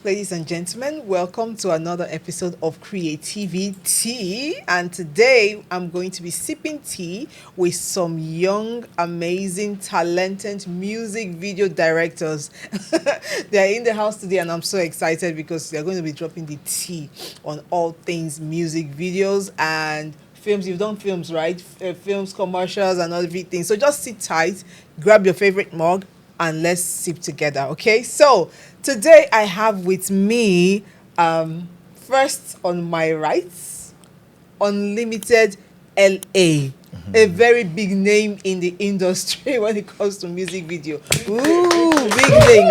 ladies and gentlemen. Welcome to another episode of CreativiTEA. And today I'm going to be sipping tea with some young, amazing, talented music video directors. They're in the house today, and I'm so excited because they're going to be dropping the tea on all things music videos and films. You've done films, right? Films, commercials, and everything. So just sit tight, grab your favorite mug, and let's sip together, okay? So today I have with me, first on my right, Unlimited LA, a very big name in the industry when it comes to music video. Ooh, big name.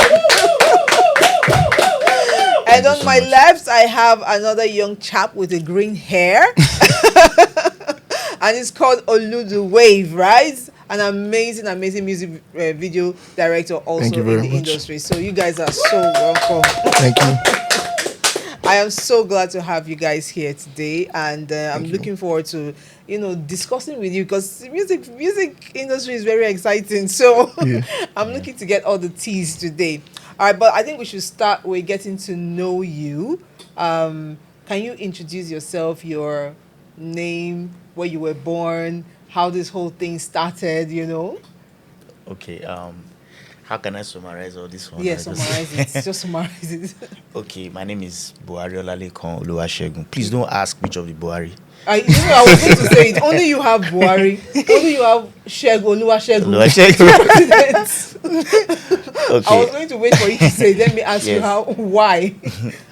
And on my left, I have another young chap with a green hair. And it's called Oludu Wave, right? An amazing music video director also in the industry. So you guys are so welcome. Thank you. I am so glad to have you guys here today, and I'm looking forward to discussing with you because the music industry is very exciting. So I'm looking to get all the teas today. All right, but I think we should start with getting to know you. Can you introduce yourself, your name, where you were born, how this whole thing started, Okay, how can I summarize all this one? Yeah, summarize it. Just summarize it. Okay, my name is Buhari Olalekan Oluwasegun. Please don't ask which of the Buhari. I was going to say it. Only you have Buhari. Only you have Oluwasegun. Okay. I was going to wait for you to say, let me ask you why.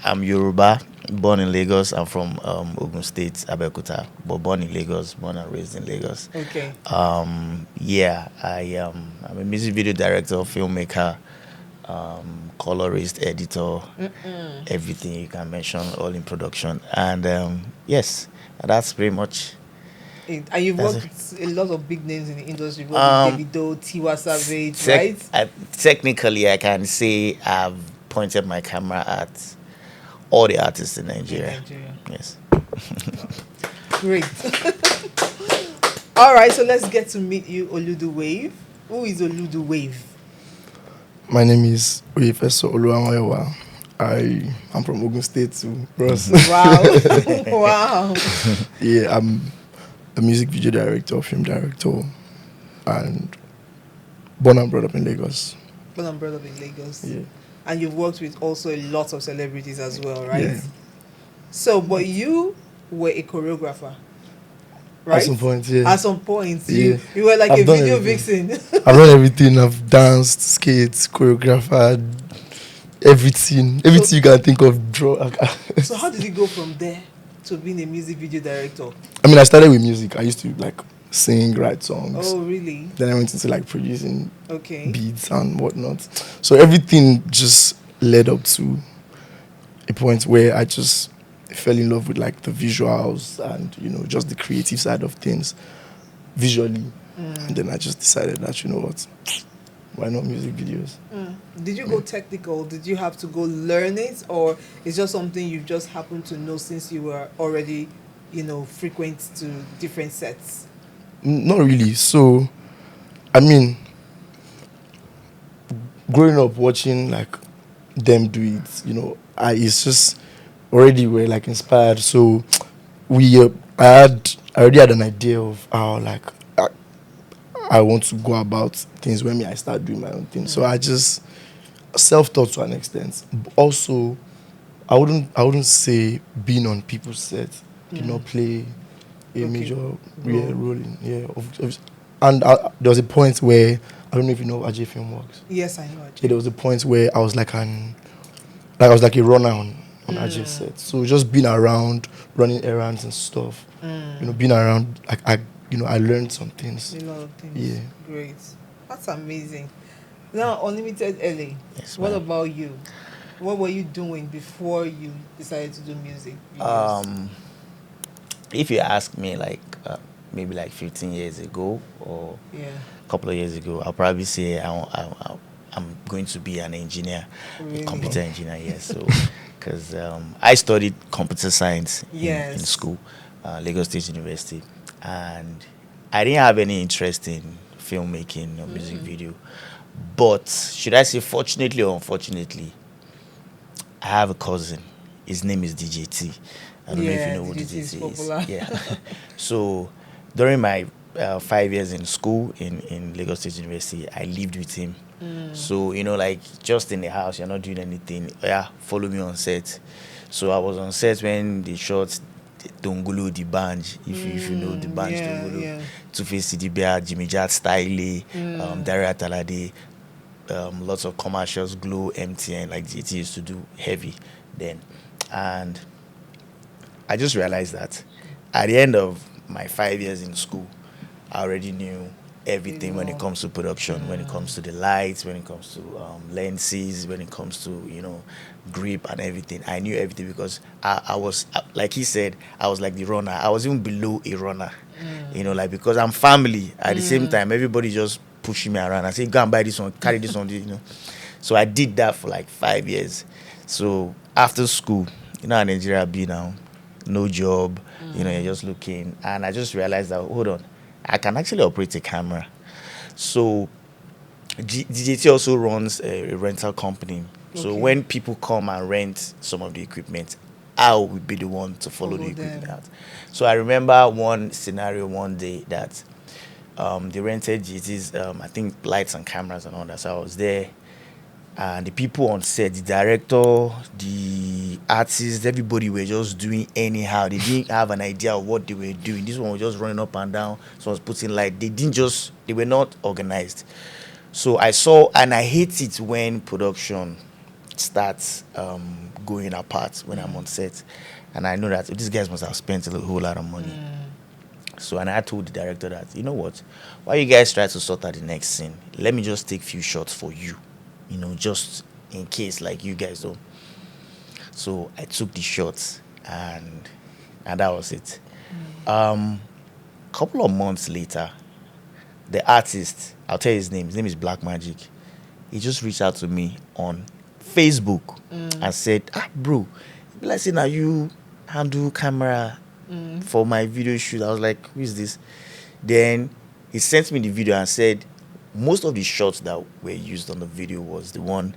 I'm Yoruba, born in Lagos. I'm from Ogun State, Abeokuta, but born in Lagos, born and raised in Lagos. Okay. I'm a music video director, filmmaker, colorist, editor, everything you can mention, all in production. And yes, that's pretty much. And you've worked with a lot of big names in the industry, Davido, Tiwa Savage, right? Technically, I can say I've pointed my camera at all the artists in Nigeria. Yes. Great. All right, so let's get to meet you, Oludu Wave. Who is Oludu Wave? My name is Oyefeso Oluwamayowa. I'm from Ogun State too, bros. Wow. Wow. Yeah, I'm a music video director, film director, and born and brought up in Lagos. Born and brought up in Lagos. Yeah. And you've worked with also a lot of celebrities as well, right? Yeah. So, but you were a choreographer, right? At some point, yeah. At some point, you were like a video vixen. I've done everything. I've danced, skates, choreographed, everything you can think of. Draw. So how did you go from there to being a music video director? I mean, I started with music. I used to sing, write songs. Oh, really? Then I went into producing beats and whatnot. So everything just led up to a point where I just fell in love with the visuals and just the creative side of things visually. And then I just decided that why not music videos? Did you go technical? Did you have to go learn it, or it's just something you just happened to know since you were already frequent to different sets? Not really. So I mean, growing up watching them do it, it's just already were inspired. So I already had an idea of how I want to go about things when I start doing my own thing. So I just self-taught to an extent. Also, I wouldn't say being on people's sets did not play a major role in and there was a point where I don't know if you know how AJ Film works. Yes, I know AJ. Yeah, there was a point where I was like a runner on AJ's set. So just being around, running errands and stuff. Being around, I learned some things. A lot of things. Yeah. Great. That's amazing. Now, Unlimited LA. Yes, what about you? What were you doing before you decided to do music? If you ask me maybe 15 years ago or a couple of years ago, I'll probably say I'm going to be an engineer, a computer engineer, yes. So, because I studied computer science in school, Lagos State University, and I didn't have any interest in filmmaking or music video. But should I say fortunately or unfortunately, I have a cousin. His name is DJT. I don't know if you Yeah, know who DGT is DJT is. popular. Yeah. So during my 5 years in school in Lagos State University, I lived with him. So, like just in the house, you're not doing anything. Yeah, follow me on set. So I was on set when they shot Dongolo the Banj, if you know the Banj Yeah, Dongolo, yeah. Two-Face Sidibia, Jimmy Jat Style, Daria Talade, lots of commercials, Glow, MTN, like GT used to do heavy then. And I just realized that at the end of my 5 years in school, I already knew everything when it comes to production, when it comes to the lights, when it comes to lenses, when it comes to grip and everything. I knew everything because I was like he said, I was like the runner. I was even below a runner, like because I'm family. At the same time, everybody just pushing me around. I say, go and buy this one, carry this one. So I did that for like 5 years. So after school, how Nigeria be now, no job, you're just looking, and I just realized that hold on, I can actually operate a camera. So DJT also runs a rental company. So Okay. when people come and rent some of the equipment, I will be the one to follow the equipment them. out. So I remember one scenario one day that they rented DJT's, I think, lights and cameras and all that. So I was there, and the people on set, the director, the artists, everybody were just doing anyhow. They didn't have an idea of what they were doing. This one was just running up and down. Someone was putting light. They were not organized. So I saw, and I hate it when production starts going apart when I'm on set. And I know that these guys must have spent a whole lot of money. So, and I told the director that, you know what, while you guys try to sort out the next scene, let me just take few shots for you, just in case, like, you guys don't. So I took the shots, and that was it. Couple of months later, the artist, I'll tell you his name is Black Magic. He just reached out to me on Facebook and said, bro, let's say now you handle camera for my video shoot. I was like, who is this? Then he sent me the video and said most of the shots that were used on the video was the one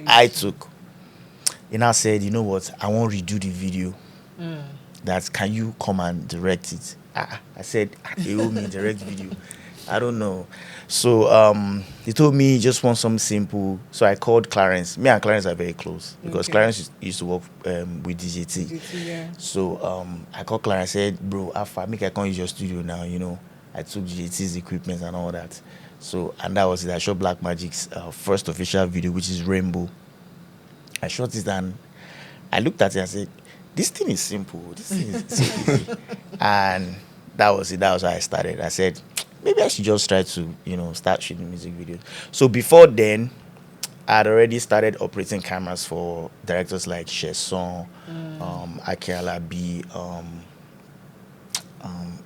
I took. He now said, you know what, I want to redo the video. That can you come and direct it? I said, they owe me direct video. I don't know. So he told me he just wants something simple. So I called Clarence. Me and Clarence are very close because Clarence used to work with DJT. Yeah. So I called Clarence and said, bro, make I come use your studio now. I took DJT's equipment and all that. So, and that was it. I shot Black Magic's first official video, which is Rainbow. I shot it and I looked at it and said, this thing is simple. This thing is so easy. And that was it. That was how I started. I said, maybe I should just try to, start shooting music videos. So before then, I had already started operating cameras for directors like Chesson, Akiala B.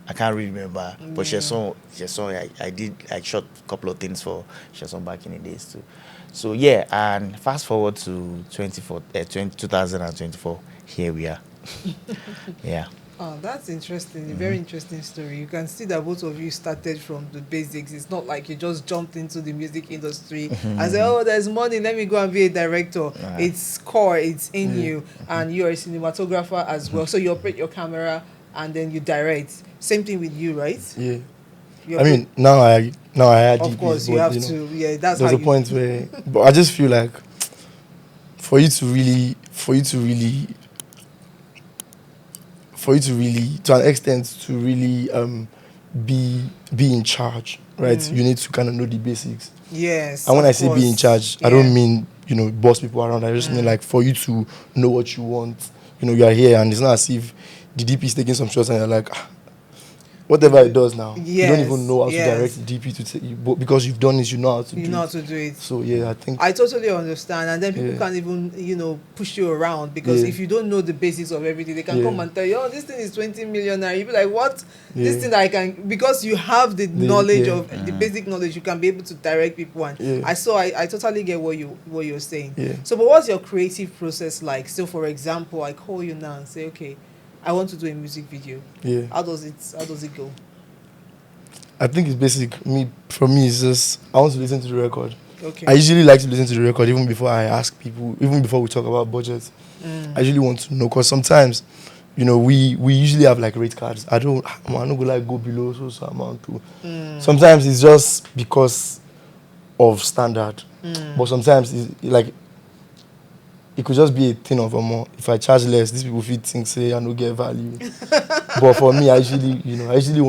I can't really remember, but Chesson, I shot a couple of things for Chesson back in the days too. So yeah, and fast forward to 2024, here we are. Yeah. Oh, that's interesting. A very interesting story. You can see that both of you started from the basics. It's not like you just jumped into the music industry and said, oh, there's money, let me go and be a director. It's core, it's in you, and you're a cinematographer as well. So you operate your camera and then you direct. Same thing with you, right? Yeah. I mean, now I had of DPs, course, you but, have to. Yeah, that's there's how a point where, but I just feel like for you to really, to an extent, to really be in charge, right? You need to kind of know the basics. Yes. And when of I say be in course. charge, I don't mean boss people around. I just mean like for you to know what you want. You are here, and it's not as if the DP is taking some shots and you're like, whatever it does now, you don't even know how to direct the DP to take you, but because you've done it, you know how to do it. So yeah, I think I totally understand, and then people can't even push you around because if you don't know the basics of everything, they can come and tell you, oh, this thing is 20 million, and you be like, what? This thing that I can, because you have the knowledge of the basic knowledge, you can be able to direct people. And I totally get what you're saying. So, but what's your creative process like? So, for example, I call you now and say, okay, I want to do a music video. How does it go? I think it's basic. For me, it's just I want to listen to the record. Okay. I usually like to listen to the record even before I ask people, even before we talk about budget. I usually want to know because sometimes, we usually have like rate cards. I'm not gonna like go below so amount to. Sometimes it's just because of standard, but sometimes it's like it could just be a thing of more. If I charge less, these people feel think say I no get value. But for me, I usually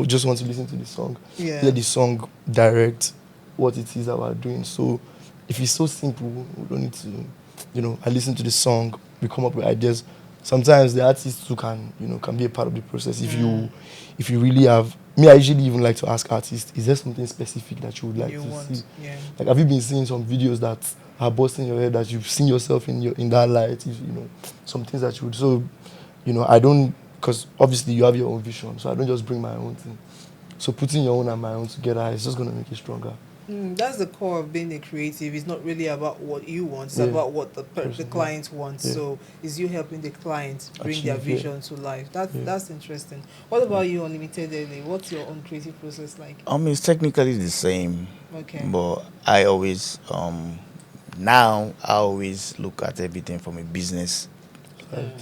just want to listen to the song, let the song direct what it is that we're doing. So if it's so simple, we don't need to, I listen to the song, we come up with ideas. Sometimes the artist too can be a part of the process. If you really have me, I usually even like to ask artists, is there something specific that you would like to see? Yeah. Like, have you been seeing some videos that are busting your head that you've seen yourself in that light? Some things that you would. So, I don't, because obviously you have your own vision. So I don't just bring my own thing. So putting your own and my own together is just gonna make it stronger. That's the core of being a creative. It's not really about what you want. It's Yeah. about what the Person, client wants. Yeah. So it's you helping the client bring their Achieve, yeah. vision to life. That's Yeah. that's interesting. What about you, Unlimited Daily? What's your own creative process like? It's technically the same, Okay. but I always now I always look at everything from a business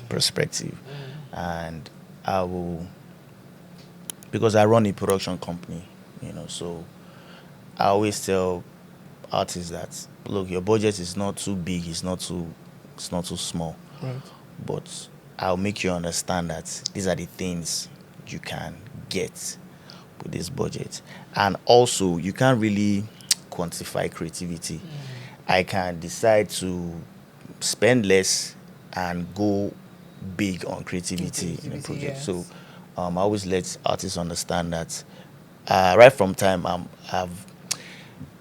perspective, and I will, because I run a production company, so I always tell artists that, look, your budget is not too big, it's not too small, Right. but I'll make you understand that these are the things you can get with this budget. And also, you can't really quantify creativity. I can decide to spend less and go big on creativity in a Creativity, project. yes. So I always let artists understand that right from time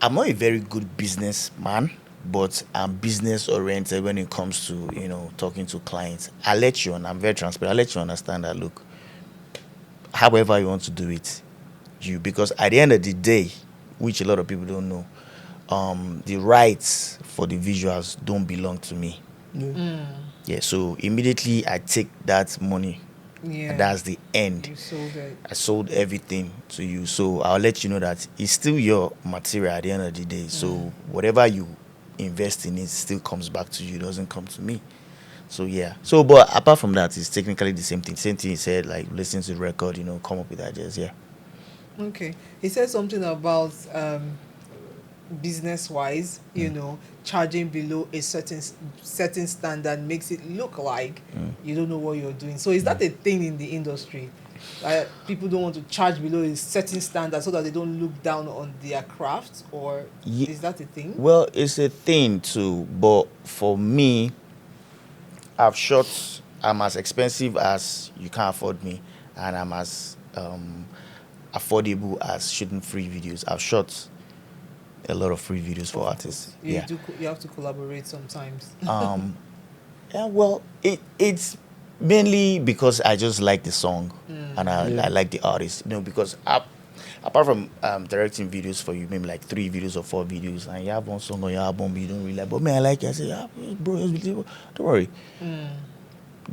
I'm not a very good businessman, but I'm business oriented when it comes to talking to clients. I'm very transparent. I let you understand that, look, however you want to do it, because at the end of the day, which a lot of people don't know, the rights for the visuals don't belong to me. Yeah. Yeah, so immediately I take that money, Yeah. and that's the end. You sold it. I sold everything to you, so I'll let you know that it's still your material at the end of the day. So whatever you invest in, it still comes back to you. It doesn't come to me. So yeah. So, but apart from that, it's technically the same thing. Same thing he said, like listen to the record, come up with ideas. Yeah. Okay. He said something about business wise, charging below a certain standard makes it look like you don't know what you're doing. So is that a thing in the industry? People don't want to charge below a certain standard so that they don't look down on their craft, or is that a thing? Well, it's a thing too, but for me, I'm as expensive as you can afford me, and I'm as affordable as shooting free videos. I've shot a lot of free videos for artists. You have to collaborate sometimes. Yeah, well, it's mainly because I just like the song and I like the artist, because apart from directing videos for you, maybe like 3 videos or 4 videos, and you have one song on your album you don't really like, but man, I like it. I say, yeah, bro, don't worry.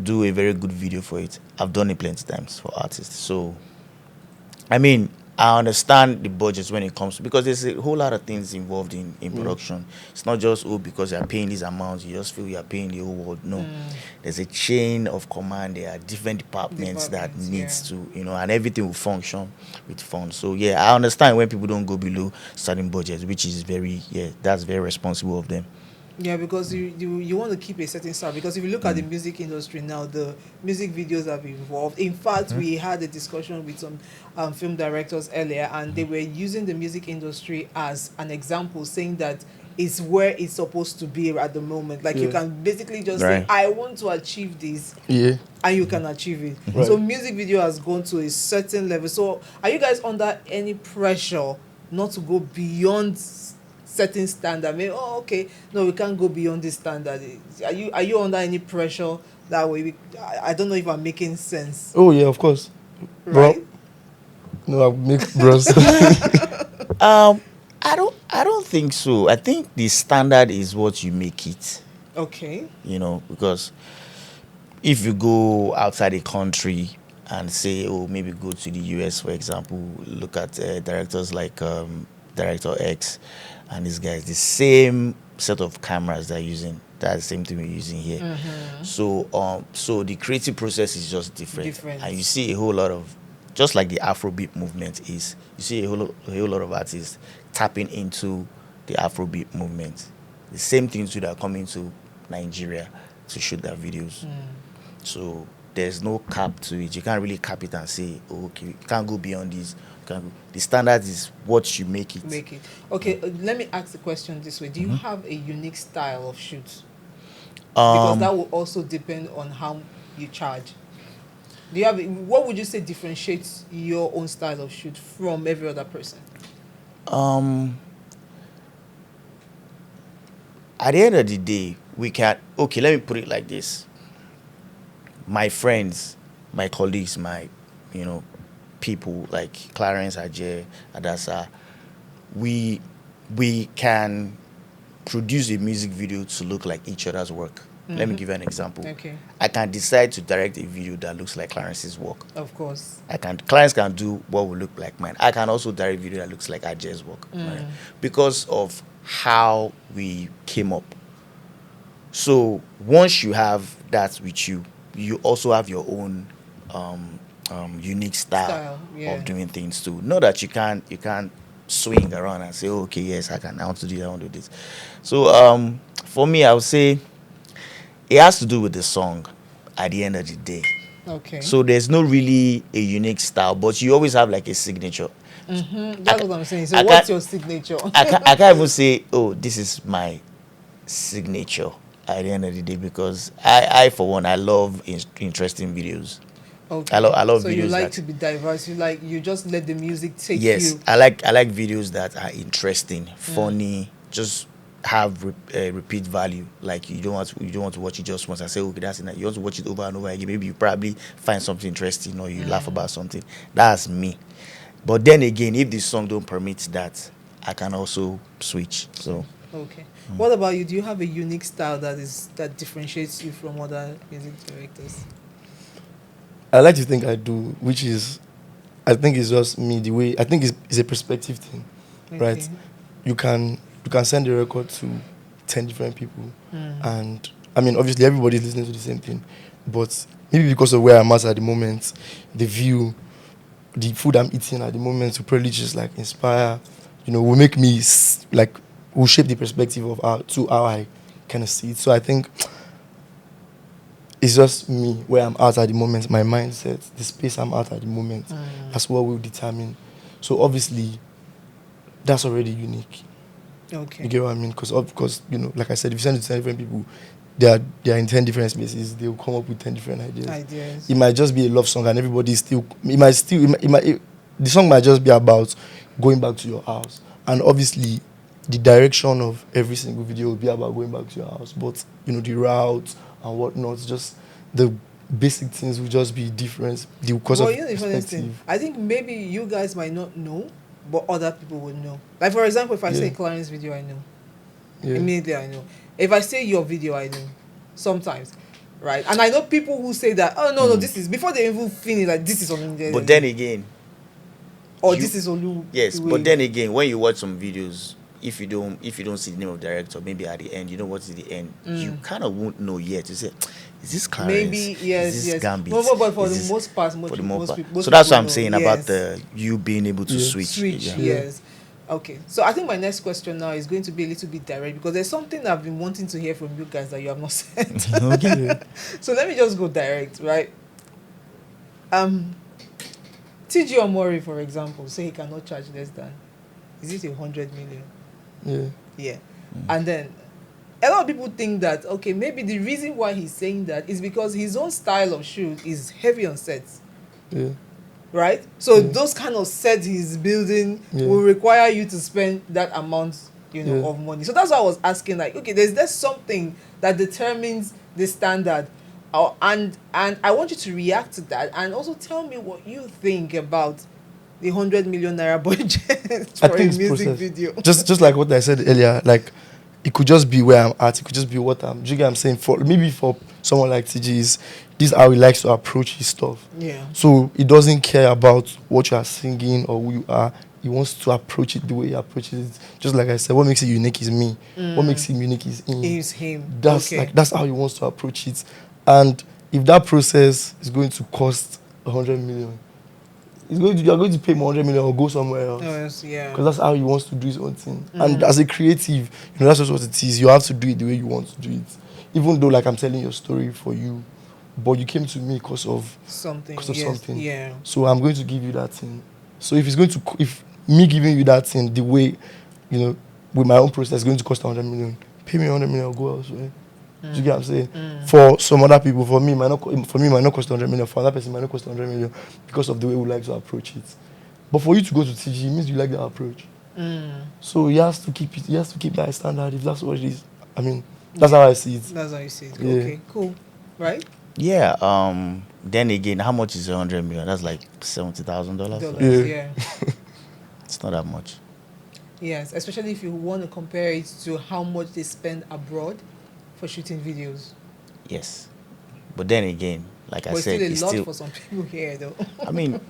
Do a very good video for it. I've done it plenty times for artists. So, I mean, I understand the budgets when it comes to, because there's a whole lot of things involved in production. It's not just, because you're paying these amounts, you just feel you're paying the whole world. No. There's a chain of command. There are different departments that needs to, and everything will function with funds. So yeah, I understand when people don't go below certain budgets, which is that's very responsible of them. Yeah, because you want to keep a certain style. Because if you look at the music industry now, the music videos have evolved. In fact, we had a discussion with some film directors earlier, and they were using the music industry as an example, saying that it's where it's supposed to be at the moment. Like you can basically just say, I want to achieve this. Yeah. And you can achieve it. Right. So music video has gone to a certain level. So are you guys under any pressure not to go beyond certain standard? Maybe, okay, no, we can't go beyond this standard. Are you under any pressure that way? I don't know if I'm making sense. Oh yeah, of course. Right? Bro. No, I make bros. I don't think so. I think the standard is what you make it. Okay. Because if you go outside the country and say, maybe go to the US, for example, look at directors like director X and these guys, the same set of cameras they're using, that's the same thing we're using here. So the creative process is just different. And you see a whole lot of, just like the Afrobeat movement is, you see a whole lot of artists tapping into the Afrobeat movement. The same things that are coming to Nigeria to shoot their videos. So there's no cap to it. You can't really cap it and say, oh, okay, you can't go beyond this. The standard is what you make it. Okay, let me ask the question this way. Do you have a unique style of shoot? Because that will also depend on how you charge. Do you have? What would you say differentiates your own style of shoot from every other person? At the end of the day, we can. Okay, let me put it like this. My friends, my colleagues, my, people like Clarence, Ajay, Adasa, we can produce a music video to look like each other's work. Let me give you an example. Okay. I can decide to direct a video that looks like Clarence's work. Of course. Clarence can do what will look like mine. I can also direct a video that looks like Ajay's work. Right? Because of how we came up. So once you have that with you, you also have your own unique style of doing things too. Not that you can't swing around and say, oh, okay, yes, I want to do that, I want to do this. So for me, I would say it has to do with the song at the end of the day. Okay. So there's no really a unique style, but you always have like a signature. That's what I'm saying. So what's your signature? I can't even say, oh, this is my signature at the end of the day, because I for one, I love interesting videos. Okay. I love so videos. You like to be diverse. You just let the music take you. Yes, I like videos that are interesting, funny, just have repeat value. Like you don't want to watch it just once and say, okay, that's enough. You want to watch it over and over again. Maybe you probably find something interesting or you laugh about something. That's me. But then again, if the song don't permit that, I can also switch. So okay. What about you? Do you have a unique style that differentiates you from other music directors? I like to think I do, which is, I think it's just me, the way, I think it's a perspective thing, right? You can send a record to 10 different people, and I mean, obviously everybody's listening to the same thing, but maybe because of where I'm at the moment, the view, the food I'm eating at the moment will probably just like inspire, will make me will shape the perspective of how I kind of see it. So I think it's just me, where I'm at the moment, my mindset, the space I'm at the moment. That's what will determine. So obviously, that's already unique. Okay. You get what I mean? Because like I said, if you send it to 10 different people, they are in 10 different spaces. They will come up with 10 different ideas. It might just be a love song, and everybody the song might just be about going back to your house. And obviously, the direction of every single video will be about going back to your house. But the route and whatnot, just the basic things will just be different because of perspective. I think maybe you guys might not know, but other people would know. Like for example, if I say Clarence's video, I know. Immediately I know. If I say your video, I know. Sometimes. Right? And I know people who say that, oh no, this is, before they even finish, like this is on. But then again, this is Olu. Yes, but then again, when you watch some videos, if you don't see the name of the director, maybe at the end, you know what is the end, you kind of won't know yet. You say, is this Clarence? Maybe, yes, is this Gambit? No, but for the most part, most people, so that's what I'm saying about you being able to switch. Yes. Okay, so I think my next question now is going to be a little bit direct, because there's something I've been wanting to hear from you guys that you have not said. Okay. So let me just go direct, right? TG Omori, for example, say he cannot charge less than, is it 100 million? Yeah. And then a lot of people think that, okay, maybe the reason why he's saying that is because his own style of shoot is heavy on sets. Right? So those kind of sets he's building will require you to spend that amount, of money. So that's why I was asking, like, okay, there's something that determines the standard. And I want you to react to that and also tell me what you think about the 100 million naira budget for a music video. Just like what I said earlier, like it could just be where I'm at. It could just be what I'm saying. Maybe for someone like TG, this is how he likes to approach his stuff. Yeah. So he doesn't care about what you are singing or who you are. he wants to approach it the way he approaches it. Just like I said, what makes it unique is me. What makes him unique is him. Is him. That's Okay. that's how he wants to approach it. And if that process is going to cost 100 million, you're going to pay him 100 million or go somewhere else. Yes, yeah. Because that's how he wants to do his own thing. And as a creative, that's just what it is. You have to do it the way you want to do it. Even though, like, I'm telling your story for you, but you came to me because of Something. something. Yeah. So I'm going to give you that thing. So if me giving you that thing the way, with my own process, is going to cost 100 million, pay me 100 million, I'll go elsewhere. Do you get what I'm saying? For some other people, for me, it might not cost 100 million. For another person, it might not cost 100 million because of the way we like to approach it. But for you to go to TG, it means you like that approach. So he has to keep it. He has to keep that standard. If that's what it is, I mean, that's how I see it. That's how you see it. Yeah. Okay, cool. Right? Yeah. Then again, how much is 100 million? That's like $70,000. Yeah. It's not that much. Yes, especially if you want to compare it to how much they spend abroad for shooting videos. Yes. But then again, like But I said, it's it's still a lot still. for some people here, though. I mean,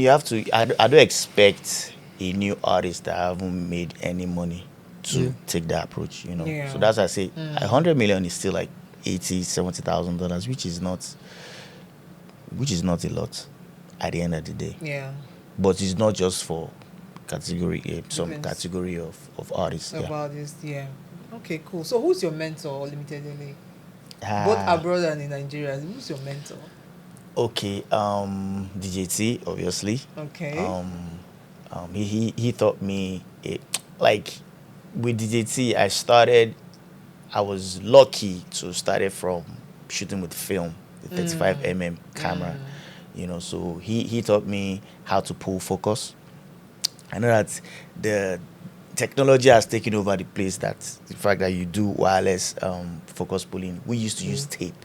you have to. I don't expect a new artist that haven't made any money to take that approach. Yeah. So that's why I say 100 million is still like $70,000, which is not a lot at the end of the day. Yeah. But it's not just for category some Depends. category of artists. About this, yeah. Okay, cool. So who's your mentor, limitedly? Yeah. Both abroad and in Nigeria. Who's your mentor? Okay. DJT, obviously. Okay. He taught me like with DJT. I was lucky to start it from shooting with film, the 35mm camera. So he taught me how to pull focus. I know that the technology has taken over the place. That the fact that you do wireless focus pulling. We used to use tape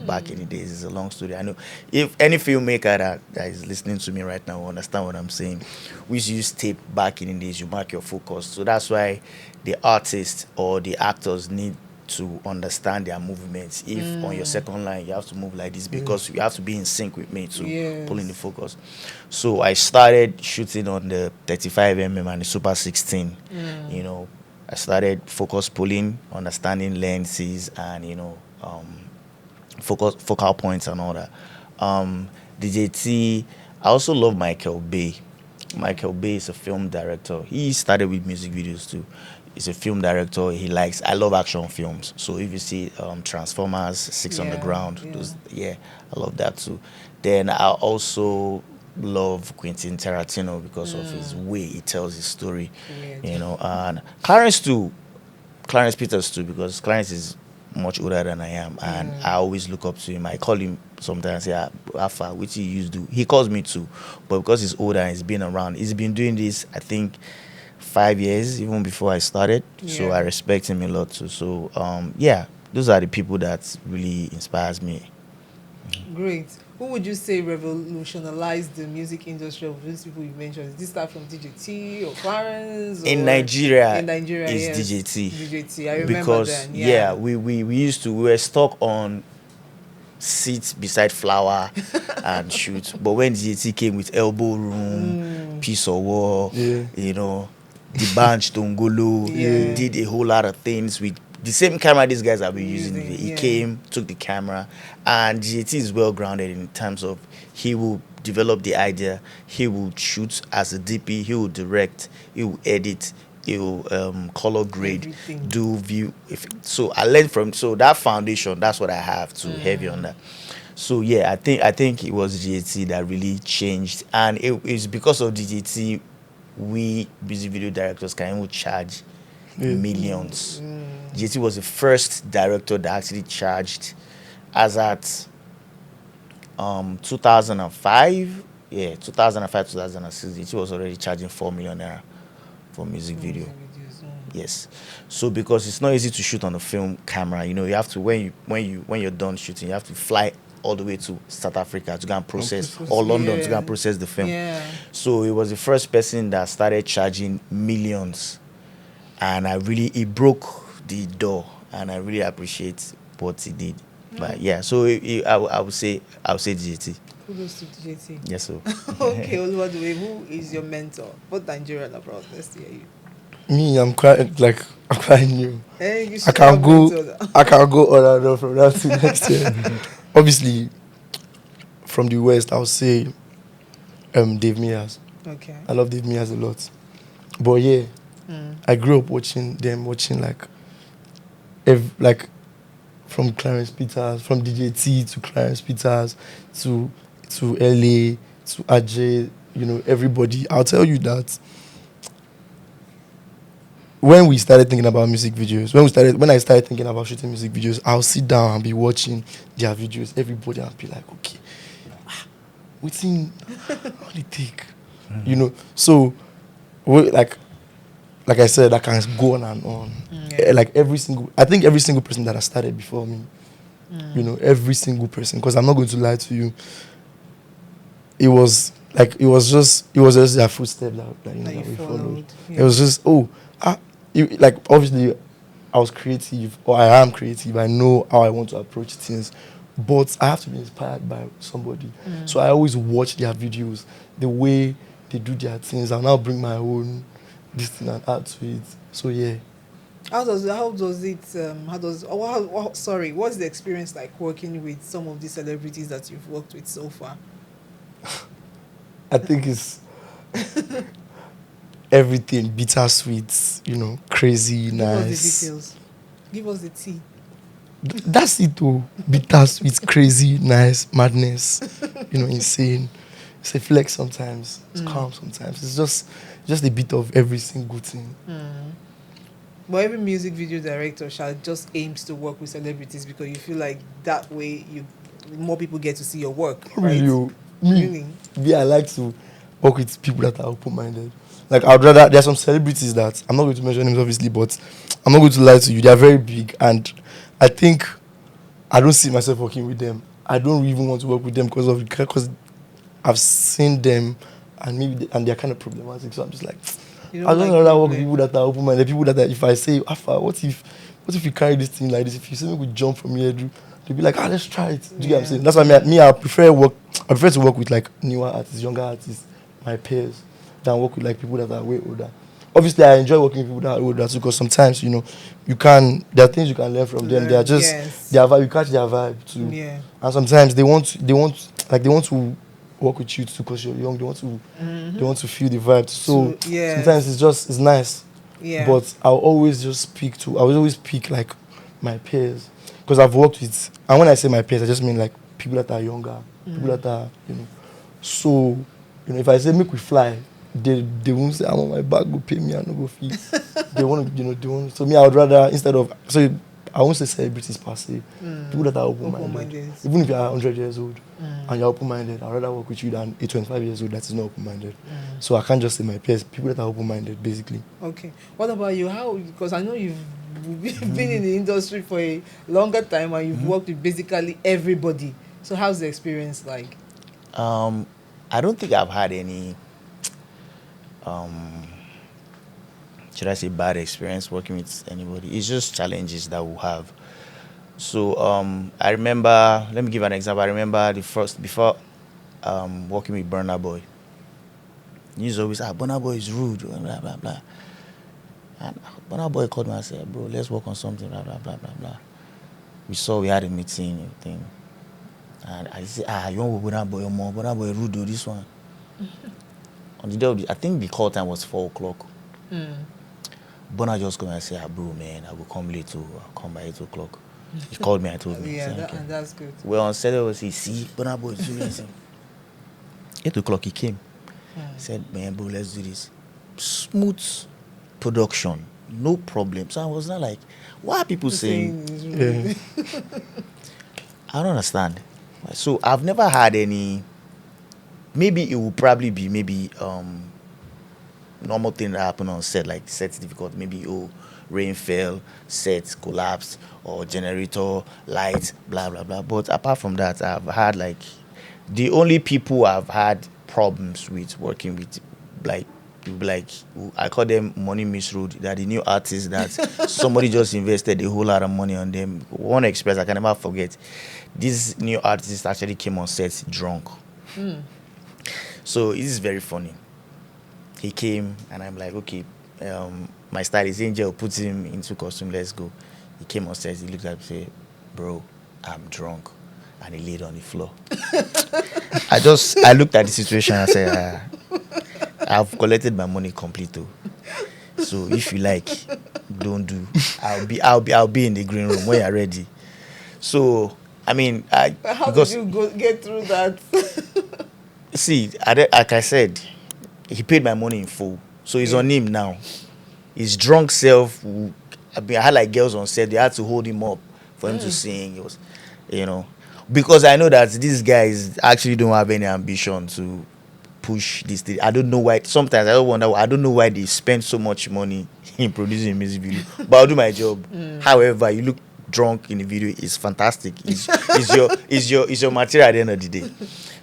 back in the days. It's a long story. I know if any filmmaker that is listening to me right now will understand what I'm saying. We used to use tape back in the days. You mark your focus. So that's why the artists or the actors need to understand their movements. If on your second line you have to move like this, because you have to be in sync with me to pull in the focus. So I started shooting on the 35mm and the Super 16. I started focus pulling, understanding lenses, and focal points and all that. DJT. I also love Michael Bay. Michael Bay is a film director. He started with music videos too. He's a film director. I love action films. So if you see Transformers, Six Underground, I love that too. Then I also love Quentin Tarantino because of his way he tells his story. And Clarence Peters too, because Clarence is much older than I am, and I always look up to him. I call him sometimes, Alpha, which he used to. He calls me too, but because he's older and he's been around, he's been doing this, I think, 5 years, even before I started. So I respect him a lot too. So those are the people that really inspires me. Great. Who would you say revolutionized the music industry of these people you mentioned? Did this start from DJT or Clarence? In Nigeria, it's DJT. DJT, I remember because then. we were stuck on seats beside flower and shoot. But when DJT came with elbow room, piece of wall, the bench Tongolo, did a whole lot of things with the same camera these guys have been using. He came, took the camera, and DJT is well grounded in terms of he will develop the idea, he will shoot as a DP, he will direct, he will edit, he will color grade, everything. do view. So I learned from that foundation. That's what I have to heavy on that. So I think it was DJT that really changed, and it's because of DJT we music video directors can even charge millions. DJT was the first director that actually charged, as at 2005, 2005, 2006, DJT was already charging 4 million naira for music video. Yes. So because it's not easy to shoot on a film camera, you have to, when you're done shooting, you have to fly all the way to South Africa to go and process, or London to go and process the film. So he was the first person that started charging millions, and it broke the door, and I really appreciate what he did. But so I would say DJT. Kudos to DJT. Yes, sir. Okay, Oluwaduwe, who is your mentor? Both Nigeria and abroad. Let's hear you. Me, I'm quite new. Hey, you I should can have go mentor. I can go on and on from that to next year. Obviously, from the West, I'll say Dave Mears. Okay. I love Dave Mears a lot. But yeah, Mm. I grew up watching like from Clarence Peters, from DJT to Clarence Peters to LA to Ajay, everybody. I'll tell you that when we started thinking about music videos, when I started thinking about shooting music videos, I'll sit down and be watching their videos, everybody, and be like, okay, what's in how they take? So like I said, I can go on and on. Yeah. Like every single person that has started before me, every single person, because I'm not going to lie to you, it was just their footstep that we followed. Yeah. It was just obviously I was creative, or I am creative. I know how I want to approach things, but I have to be inspired by somebody. So I always watch their videos, the way they do their things. I'll now bring my own this thing and add to it. So yeah. What's the experience like working with some of the celebrities that you've worked with so far? I think it's everything bittersweet, crazy, Give nice. us the details. Give us the tea. That's it, though. Bittersweet, crazy, nice, madness, insane. It's a flex sometimes. It's calm sometimes. It's just a bit of every single thing. But every music video director just aims to work with celebrities because you feel like that way more people get to see your work, right? Really? I like to work with people that are open-minded. Like, I'd rather, there are some celebrities that, I'm not going to mention names obviously, but I'm not going to lie to you, they are very big, and I think I don't see myself working with them. I don't even want to work with them because I've seen them, and they're kind of problematic, so I'm just like, I don't rather work with people that are open-minded, people that are, if I say, Afa, what if you carry this thing like this, if you say we jump from here, they'll be like, let's try it. Do you get what I'm saying? That's why I prefer to work with like newer artists, younger artists, my peers, than work with like people that are way older. Obviously, I enjoy working with people that are older too, because sometimes, there are things you can learn from them. They are just, their vibe, you catch their vibe too. Yeah. And sometimes they want to work with you too because you're young. They want to feel the vibe. So sometimes it's nice. Yeah. But I'll always pick like my peers. Because I've worked with, and when I say my peers, I just mean like people that are younger, people that are, So, if I say make we fly, they won't say I'm on my back, go pay me, I no go fee. They want to, So me, I would rather, I won't say celebrities per se, people that are open-minded. Even if you are 100 years old and you're open-minded, I'd rather work with you than a 25 years old that is not open-minded. So I can't just say my peers, people that are open-minded, basically. Okay. What about you? Because I know you've been in the industry for a longer time and you've worked with basically everybody. So how's the experience like? I don't think I've had any, should I say, bad experience working with anybody. It's just challenges that we have. So I remember, let me give an example. I remember before working with Burna Boy. He's always, Burna Boy is rude, blah, blah, blah. And Burna Boy called me and said, bro, let's work on something, blah, blah, blah, blah, blah. We had a meeting, everything. And I said, you want Burna Boy more? Burna Boy rude, this one. On the day I think the call time was 4 o'clock. Burna just called me and said, bro, man, I will come late too. I'll come by 8 o'clock. He called me, I told him. And that's good. Well, on Saturday, he see, Burna Boy is doing this. 8 o'clock, he came. He said, man, bro, let's do this. Smooth production, no problem. So I was not like, why are people saying? I don't understand. So I've never had any. Maybe it will probably be normal thing that happen on set, like set's difficult. Maybe rain fell, set collapsed, or generator lights, blah blah blah. But apart from that, I've had like the only people I've had problems with working with, like I call them money misroad. They're the new artists that somebody just invested a whole lot of money on them. One express I can never forget. This new artist actually came on set drunk. So this is very funny. He came and I'm like, okay, my stylist Angel puts him into costume. Let's go. He came upstairs. He looked at me and said, "Bro, I'm drunk," and he laid on the floor. I looked at the situation and I said, I've collected my money complete though. So if you like, don't do. I'll be in the green room when you're ready. So I mean, How did because you get through that? see, like I said, he paid my money in full, so it's on him now. His drunk self. I mean, I had like girls on set. They had to hold him up for him to sing. It was, you know, because I know that these guys actually don't have any ambition to push this thing. I don't know why. Sometimes I don't wonder. I don't know why they spend so much money in producing a music video. But I'll do my job. However, you look drunk in the video is fantastic. It's your material at the end of the day.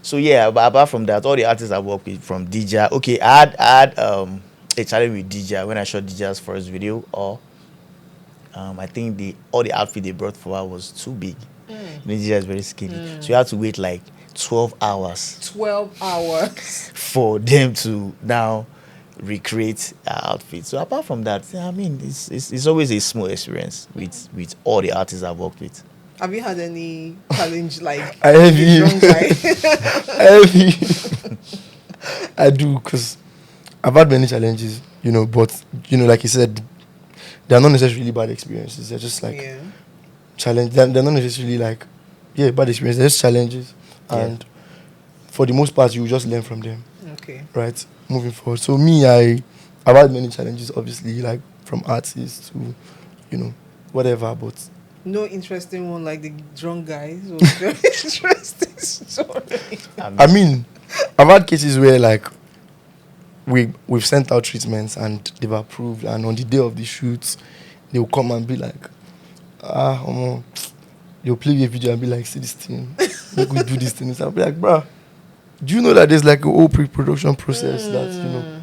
So yeah, but apart from that, all the artists I work with from DJ. Okay, I had a challenge with DJ when I shot DJ's first video. Or I think all the outfit they brought for her was too big. You know, DJ is very skinny, so you have to wait like 12 hours 12 hours. for them to now recreate our outfit. So apart from that, I mean, it's always a small experience with all the artists I've worked with. Have you had any challenge like I have the you. drunk guy? I do, because I've had many challenges, but like you said, they're not necessarily bad experiences. They're just like Yeah. challenge. They're not necessarily like bad experiences. They're just challenges, and for the most part, you just learn from them. Okay. Right, moving forward. So me, I've had many challenges, obviously, like from artists to whatever, but No interesting one like the drunk guy. So very interesting story. I mean, I've had cases where like we've sent out treatments and they've approved, and on the day of the shoot, they'll come and be like, they'll play a video and be like, see this thing, make we do this thing. So I'll be like, bruh, do you know that there's like a whole pre-production process that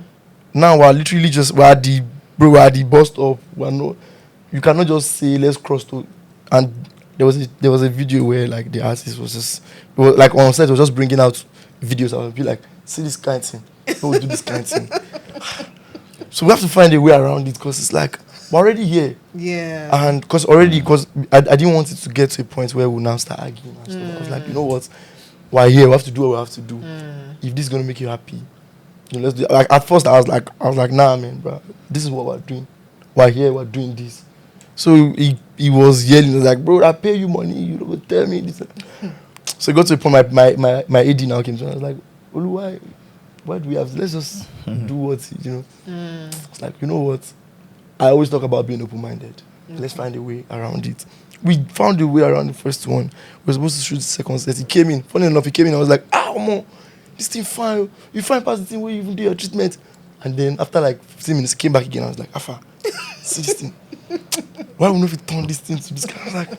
now we're literally just we're at the bus stop. You cannot just say let's cross to. And there was a video where like the artist was just like on set was just bringing out videos. I would be like, see this kind of thing, we'll do this kind of thing. So we have to find a way around it, because it's like we're already here. Yeah. And because I didn't want it to get to a point where we'll now start arguing and stuff. I was like, you know what, we're here, we have to do what we have to do. If this is gonna make you happy, let's do it. Like at first I was like, nah man, bro, this is what we're doing. We're here, we're doing this. So he was yelling. He was like, bro, I pay you money. You don't tell me this. So it got to a point, my AD now came to me. I was like, Olu, why do we have to? Let's just do what, It's like, you know what? I always talk about being open-minded. Let's find a way around it. We found a way around the first one. We were supposed to shoot the second set. He came in. Funny enough, he came in. I was like, man, this thing fine. You find past the thing where you even do your treatment. And then after like 15 minutes, he came back again. I was like, Afa, see this thing. Why would we turn this thing to this guy? I was like,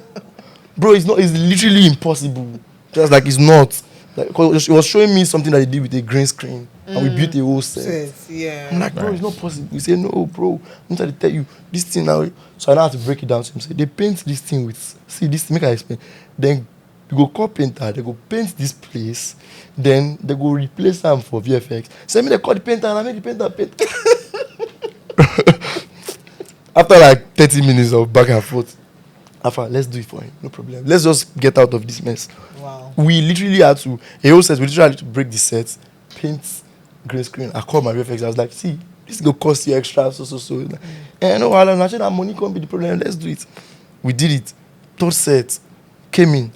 bro, it's literally impossible. Just like, it's not. Like, cause it was showing me something that they did with a green screen. And we built a whole set. Yeah. I'm like, bro, it's not possible. He said, no, bro. I'm trying to tell you, this thing now. So I now have to break it down to him. Say, they paint this thing with, see this, make I explain. Then you go call painter, they go paint this place. Then they go replace them for VFX. Send me, they call the painter and I make the painter paint. After like 30 minutes of back and forth, let's do it for him, no problem. Let's just get out of this mess. Wow. We literally had to, a whole set, we literally had to break the set, paint green screen. I called my VFX, I was like, see, this is going to cost you extra, so. No, I'm not sure that money can't be the problem, let's do it. We did it. Third set, came in.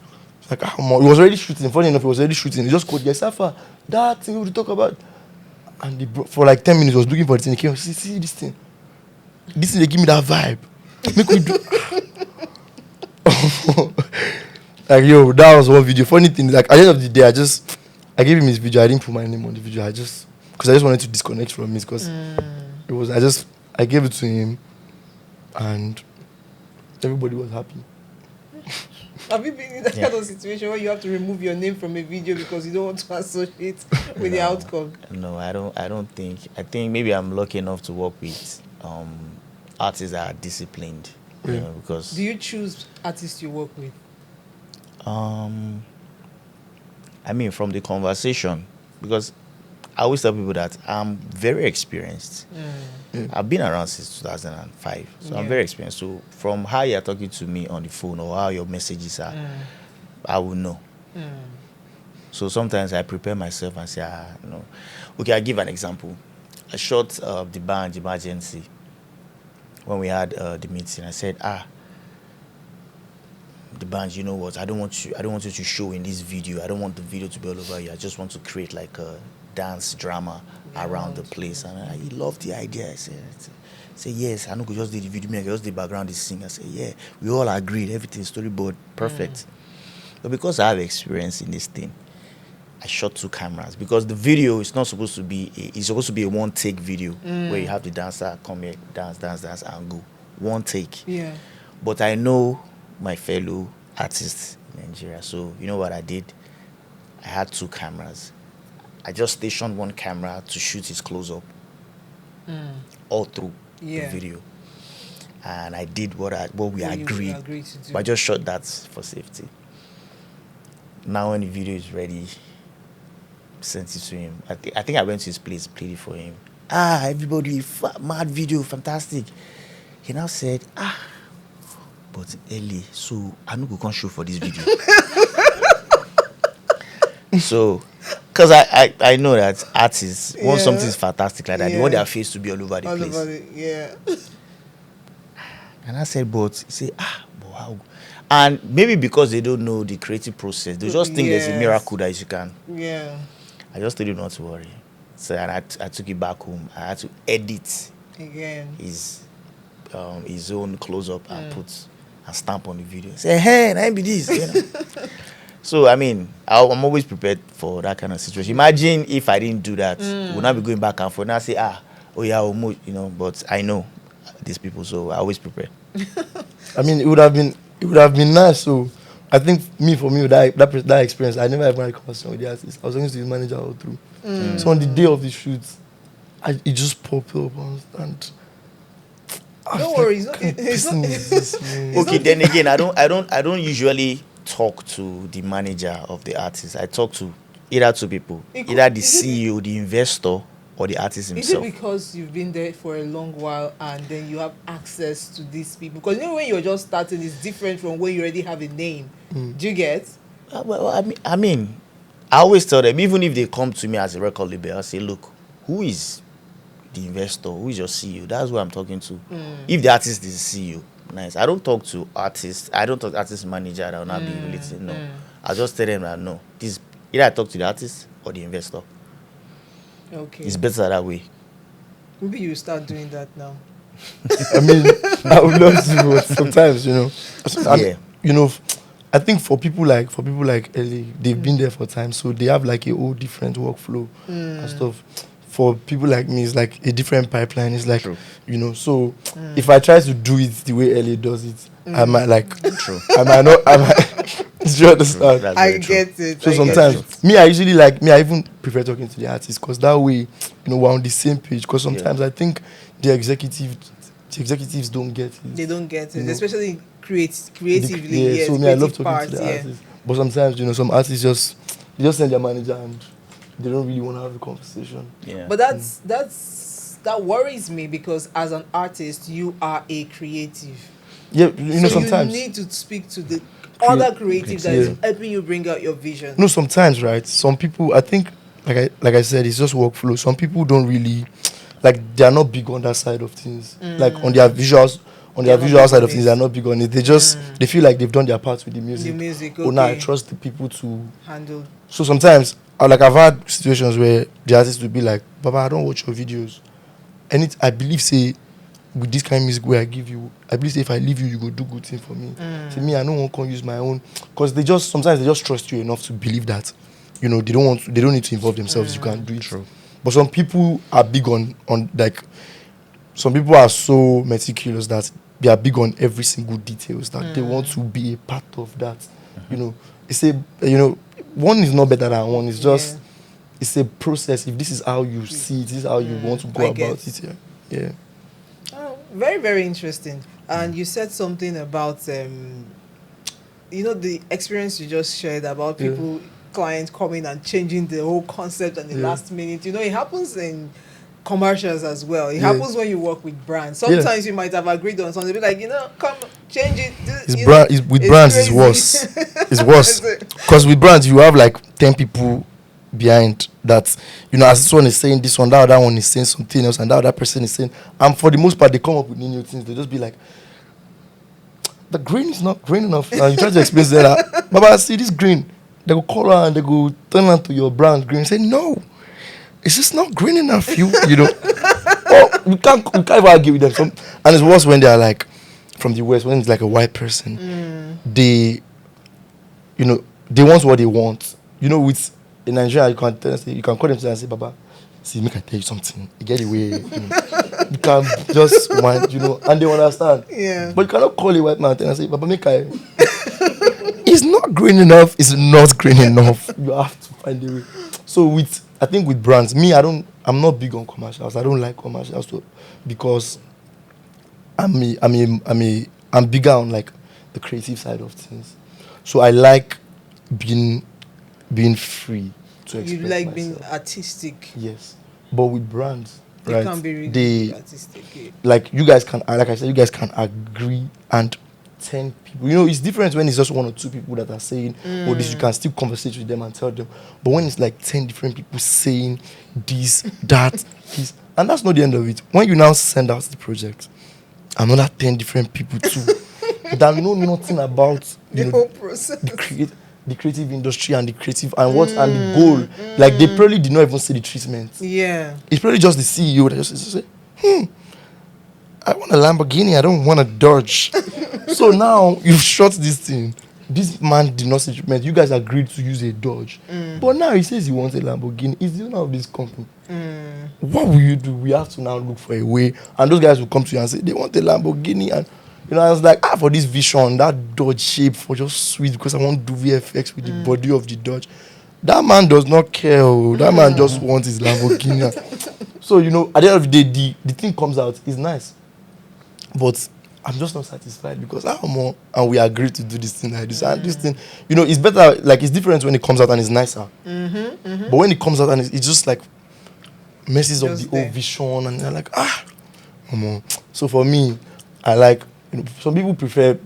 Like, it was already shooting. Funny enough, it was already shooting. He just called, yes, Safa, that thing we were talk about. And for like 10 minutes, he was looking for the thing. He came, see this thing. This thing, they give me that vibe. Make we do. Like, yo, that was one video. Funny thing, like, at the end of the day, I gave him his video. I didn't put my name on the video. Because I just wanted to disconnect from it. Because I gave it to him, and everybody was happy. Have you been in that kind of situation where you have to remove your name from a video because you don't want to associate with the outcome? No, I don't think. I think maybe I'm lucky enough to work with artists that are disciplined. Because do you choose artists you work with? I mean, from the conversation, because I always tell people that I'm very experienced. I've been around since 2005, so I'm very experienced. So from how you're talking to me on the phone or how your messages are, I will know. So sometimes I prepare myself and say, okay, I'll give an example. I shot the band Emergency when we had the meeting. I said, the band, you know what? I don't want you to show in this video. I don't want the video to be all over you. I just want to create like a dance drama around the place. And he loved the idea. I said, yes, I know we just did the video, me, I just did the background, the sing. I said, yeah, we all agreed, everything, storyboard, perfect. But because I have experience in this thing, I shot 2 cameras because the video is not supposed to be it's supposed to be a one take video where you have the dancer come here, dance, and go. One take. Yeah. But I know my fellow artists in Nigeria. So you know what I did? I had 2 cameras. I just stationed one camera to shoot his close up all through the video. And I did what we agreed. To do. But I just shot that for safety. Now when the video is ready, sent it to him. I think I went to his place, played it for him. Everybody, mad video, fantastic. He now said, but Ellie, so I no go come show for this video. So, because I know that artists, once something is fantastic like that, they want their face to be all over the place. And I said, but he said, but how? And maybe because they don't know the creative process, they just think there's a miracle that you can. Yeah. I just told him not to worry. So and I took it back home. I had to edit again his own close up and put a stamp on the video. Say, hey, I be this. You know? So I mean, I'm always prepared for that kind of situation. Imagine if I didn't do that, we'll not be going back and forth. Now say, oh yeah, we'll move, you know. But I know these people, so I always prepare. I mean, it would have been nice. So I think for me, that experience, I never had a conversation with the artist. I was talking to his manager all through. So on the day of the shoot, it just popped up and. Don't worry, it's not. Okay, then again, I don't usually talk to the manager of the artist. I talk to either 2 people, either the CEO, the investor, or the artist himself. Is it because you've been there for a long while and then you have access to these people? Because you know when you're just starting, it's different from when you already have a name. Do you get? Well, I mean, I always tell them, even if they come to me as a record label, I say, look, who is the investor? Who is your CEO? That's who I'm talking to. If the artist is the CEO, nice. I don't talk to artists. I don't talk to artist manager that will not be related. No. I just tell them that no. This either I talk to the artist or the investor. Okay. It's better that way. Maybe you start doing that now. I mean, I would love to, but sometimes, you know. Yeah. You know, I think for people like Ellie, they've been there for time, so they have like a whole different workflow and stuff. For people like me, it's like a different pipeline. It's like, True. you know, so if I try to do it the way Ellie does it, I might like, True. I might, do you understand? That's I very true. get it. So I sometimes, get it. I usually I even prefer talking to the artist because that way, you know, we're on the same page. Because sometimes I think the executives don't get it. They don't get it, You know, creatively. Yes, so I love creative talking part, to the artist. But sometimes, you know, some artists just send their manager and they don't really want to have a conversation. Yeah. But that worries me because as an artist, you are a creative. Yeah, you know, So sometimes. you need to speak to the other creative that is helping you bring out your vision. No, sometimes, right? Some people, I think, like I said, it's just workflow. Some people don't really, they are not big on that side of things. Like on their visuals, visual side of things, they're not big on it. They just, they feel like they've done their part with the music. Okay. Oh, now I trust the people to handle. So sometimes, I've had situations where the artist will be like, Baba, I don't watch your videos. And I believe, say, with this kind of music where I give you, I believe, say, if I leave you, you go do good thing for me. Say, me, I don't want to use my own. Because sometimes they just trust you enough to believe that, you know, they don't need to involve themselves. You can do it. True. But some people are big on some people are so meticulous that they are big on every single details that they want to be a part of that. You know, one is not better than one. It's just, it's a process. If this is how you see it, this is how you want to go about it. Yeah. Oh, very, very interesting. And you said something about, the experience you just shared about people client coming and changing the whole concept at the last minute. It happens in commercials as well. It happens when you work with brands. Sometimes you might have agreed on something, be like, come change it. With brands crazy. is worse. It's worse because with brands you have like 10 people behind that. As this one is saying this one, that other one is saying something else, and that other person is saying. And for the most part, they come up with new things. They just be like, the green is not green enough. And you try to explain to them that, Baba, see this green. They go call her and they go turn on to your brand green. Say no, it's just not green enough. Well, we can't even argue with them. And it's worse when they are like from the West, when it's like a white person. They want what they want. With in Nigeria, you can call them and say, Baba, see, make I tell you something. You get away. You can just mind, and they understand. Yeah. But you cannot call a white man and say, Baba, make I. It's not green enough. It's not green enough. You have to find a way. So I think with brands, I'm not big on commercials. I don't like commercials because I'm bigger on like the creative side of things. So I like being free to express You like myself. being artistic. Yes, but with brands, They right? can be really artistic. Like you guys can, like I said, you guys can agree, and 10 people. It's different when it's just 1 or 2 people that are saying, "Oh, this." You can still conversate with them and tell them. But when it's like 10 different people saying this, that, this, and that's not the end of it. When you now send out the project, another 10 different people too that know nothing about the whole process, the creative industry and the creative and what and the goal. Like they probably did not even see the treatment. Yeah, it's probably just the CEO that just say, I want a Lamborghini, I don't want a Dodge. So now you've shot this thing. This man did not see treatment. You guys agreed to use a Dodge. But now he says he wants a Lamborghini. He's the owner of this company. What will you do? We have to now look for a way. And those guys will come to you and say, they want a Lamborghini. And I was like, for this vision, that Dodge shape for just sweet because I want to do VFX with the body of the Dodge. That man does not care. That man just wants his Lamborghini. So, at the end of the day, the thing comes out, it's nice. But I'm just not satisfied because and we agreed to do this thing like this. And this thing, it's better, like it's different when it comes out and it's nicer. But when it comes out and it's just like messes up the whole vision and they're like, So for me, I like, some people prefer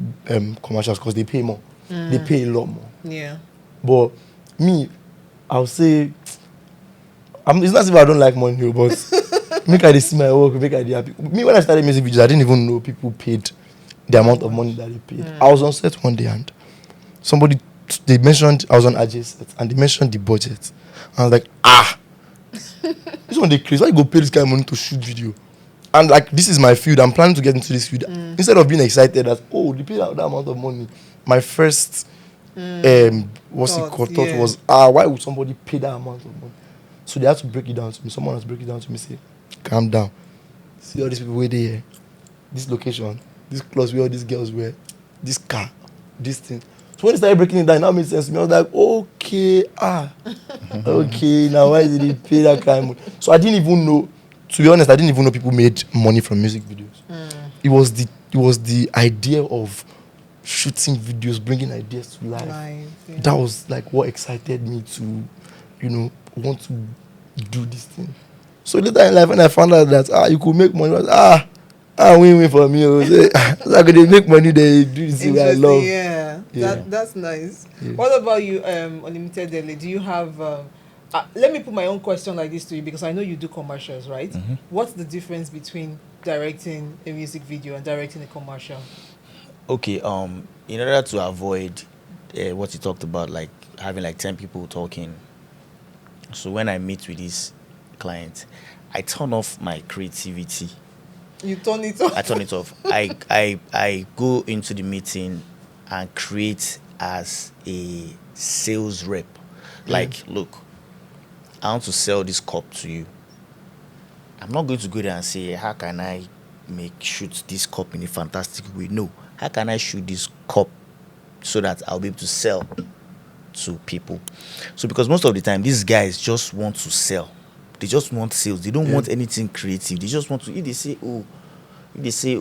commercials because they pay more. They pay a lot more. Yeah. But me, I'll say, it's not as if I don't like money, but make I see my work, make I happy. Me, when I started music videos, I didn't even know people paid the amount of money that they paid. I was on set one day and they mentioned, I was on AJ set and they mentioned the budget. I was like, this one they crazy. Why you go pay this kind of money to shoot video? And like, this is my field. I'm planning to get into this field. Instead of being excited that, they paid out that amount of money, my first thought was, why would somebody pay that amount of money? So they had to break it down to me. Someone has break it down to me, say, calm down. See all these people where they here. This location, this clothes where all these girls wear, this car, this thing. So when they started breaking it down, it now made sense to me. I was like, okay, okay, now why did he pay that kind of money? So I didn't even know, to be honest, I didn't even know people made money from music videos. It was the idea of shooting videos, bringing ideas to life. That was like what excited me to, want to do this thing. So later in life, when I found out that you could make money, I was win for me. Like they make money, they do this thing I love. Yeah. That's nice. Yeah. What about you, Unlimited Daily? Do you have? Let me put my own question like this to you because I know you do commercials, right? What's the difference between directing a music video and directing a commercial? Okay. In order to avoid what you talked about, like having like 10 people talking. So when I meet with this client, I turn off my creativity. You turn it off? I turn it off. I go into the meeting and create as a sales rep. Like, look, I want to sell this cup to you. I'm not going to go there and say, how can I shoot this cup in a fantastic way? No. How can I shoot this cup so that I'll be able to sell to people? So because most of the time, these guys just want to sell. They just want sales. They don't want anything creative. They just want to, if they say,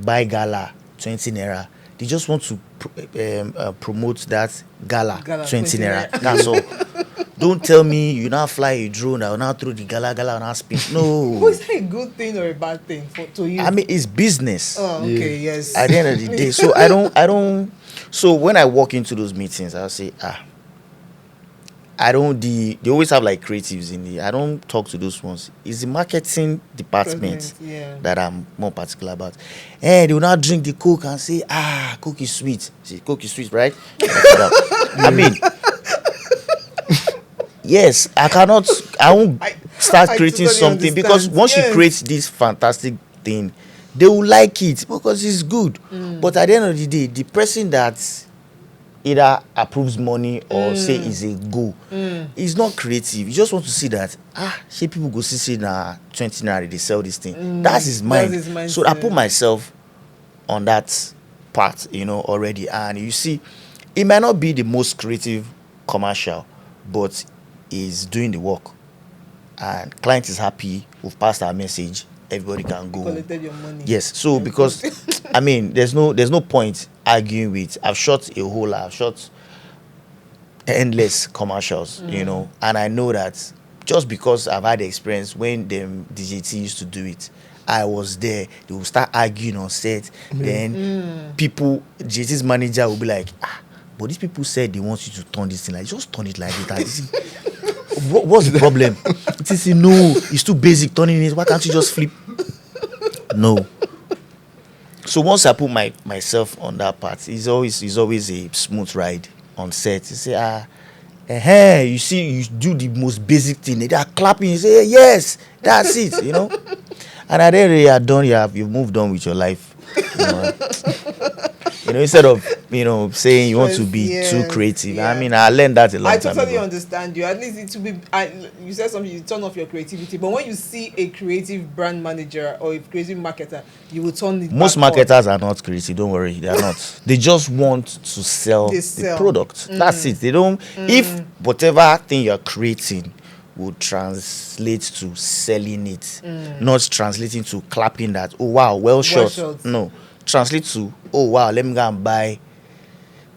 buy gala, 20 naira, They just want to promote that gala, Gala 20 20 naira. naira. That's all. Don't tell me you now fly a drone, I will now throw the gala and now spin. No. Was that a good thing or a bad thing to you? I mean, it's business. Oh, okay, yes. At the end of the day. So I don't. So when I walk into those meetings, I'll say, I don't. They always have like creatives in the. I don't talk to those ones. It's the marketing department that I'm more particular about. And they will not drink the Coke and say, Coke is sweet. See, Coke is sweet, right? I mean, yes, I cannot. I won't start creating totally something understand. because once you Yes. create this fantastic thing, they will like it because it's good. But at the end of the day, the person that either approves money or say is a go is not creative. You just want to see that say people go see na 20 naira they sell this thing. That's his mind. That's his mindset. So I put myself on that part, already. And you see, it might not be the most creative commercial, but is doing the work. And client is happy. We've passed our message. Everybody can go. Collected your money. Yes. So because I mean, there's no point arguing with. I've shot a whole lot. I've shot endless commercials, and I know that just because I've had the experience when them DJT used to do it, I was there. They will start arguing on set. Then people, DJT's manager will be like, but these people said they want you to turn this thing like just turn it like this. What's the problem? It is no, it's too basic turning it. Why can't you just flip? No. So once I put myself on that part, it's always a smooth ride on set. You say, you see, you do the most basic thing. They are clapping. You say, yes, that's it. And at the end, you are done. You've moved on with your life. Instead of saying you want to be too creative. Yeah. I mean, I learned that a long I time totally ago. understand you. At least it will be. You said something. You turn off your creativity, but when you see a creative brand manager or a creative marketer, you will turn it. Most back marketers are not creative. Don't worry, they are not. They just want to sell the product. That's it. They don't. If whatever thing you're creating will translate to selling it, not translating to clapping that. Oh wow, well shot. No, translate to oh wow, let me go and buy.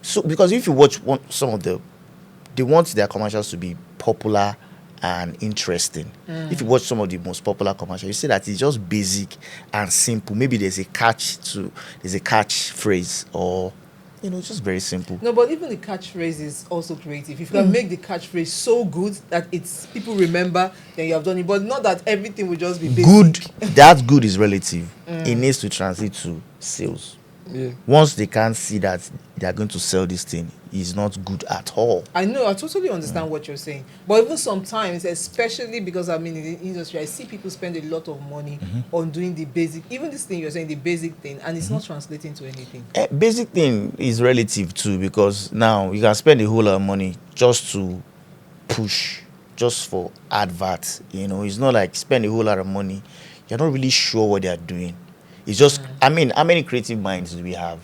So because if you watch some of they want their commercials to be popular and interesting. If you watch some of the most popular commercials, you see that it's just basic and simple. Maybe there's a catchphrase or it's just very simple. No, but even the catchphrase is also creative. If you can make the catchphrase so good that people remember, then you have done it. But not that everything will just be basic. Good. That good is relative. It needs to translate to sales. Yeah. Once they can't see that they are going to sell this thing, it's not good at all. I know, I totally understand what you're saying. But even sometimes, especially because I'm in the industry, I see people spend a lot of money on doing the basic, even this thing you're saying, the basic thing, and it's not translating to anything. Basic thing is relative too, because now you can spend a whole lot of money just to push, just for adverts. It's not like spend a whole lot of money. You're not really sure what they're doing. It's just, I mean, how many creative minds do we have?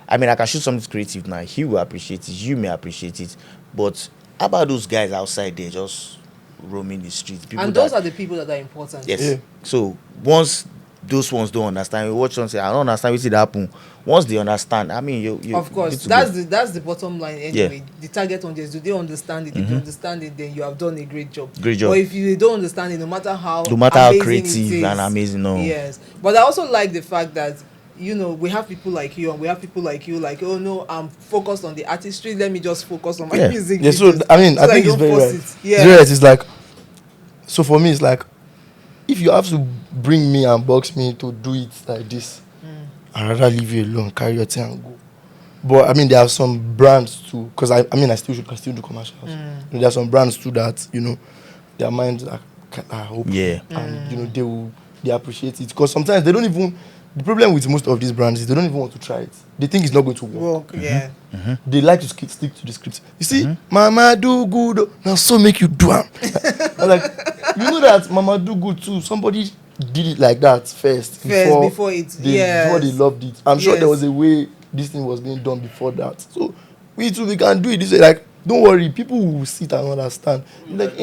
I mean, I can shoot something creative now. He will appreciate it. You may appreciate it. But how about those guys outside there just roaming the streets? And those are the people that are important. Yes. Yeah. So once those ones don't understand, you watch one say, I don't understand what did happen. Once they understand, I mean, you of course, that's the bottom line anyway. Yeah. The target audience, do they understand it? If you understand it, then you have done a great job. Great job. But if you don't understand it, no matter how creative and amazing, no. Yes. But I also like the fact that we have people like you, and we have people like you, like, oh no, I'm focused on the artistry, let me just focus on my music. Yeah, so I mean, I think it's very right. Yeah. It's very right. It's like, so for me, it's like, if you have to bring me and box me to do it like this, I'd rather leave you alone, carry your thing and go. But I mean, there are some brands too, because I still do commercials. There are some brands too that their minds are open, and they appreciate it, because sometimes they don't even. The problem with most of these brands is they don't even want to try it. They think it's not going to work. Yeah. They like to stick to the script. You see, Mama do good. Now so make you do it. Like, that Mama do good too. Somebody did it like that first before they loved it. I'm sure there was a way this thing was being done before that. So we can do it this way. Like, don't worry, people will sit and understand. Like,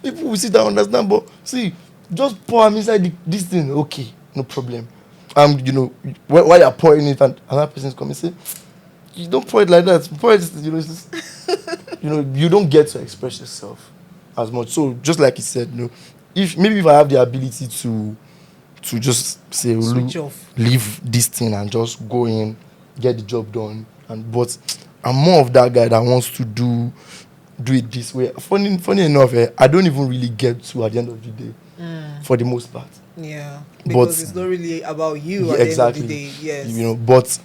people will sit and understand. But see, just pour them inside this thing. Okay, no problem. you know, while you're pouring it and another person's coming say, you don't pour it like that. Pour it, you know, it's just, you know, you don't get to express yourself as much. So just like you said, you know, if I have the ability to just say, Switch off. leave this thing and just go in, get the job done, but I'm more of that guy that wants to do it this way. Funny enough, I don't even really get to at the end of the day, for the most part. Yeah, because it's not really about you at the exactly. end of the day. Yes, You know, but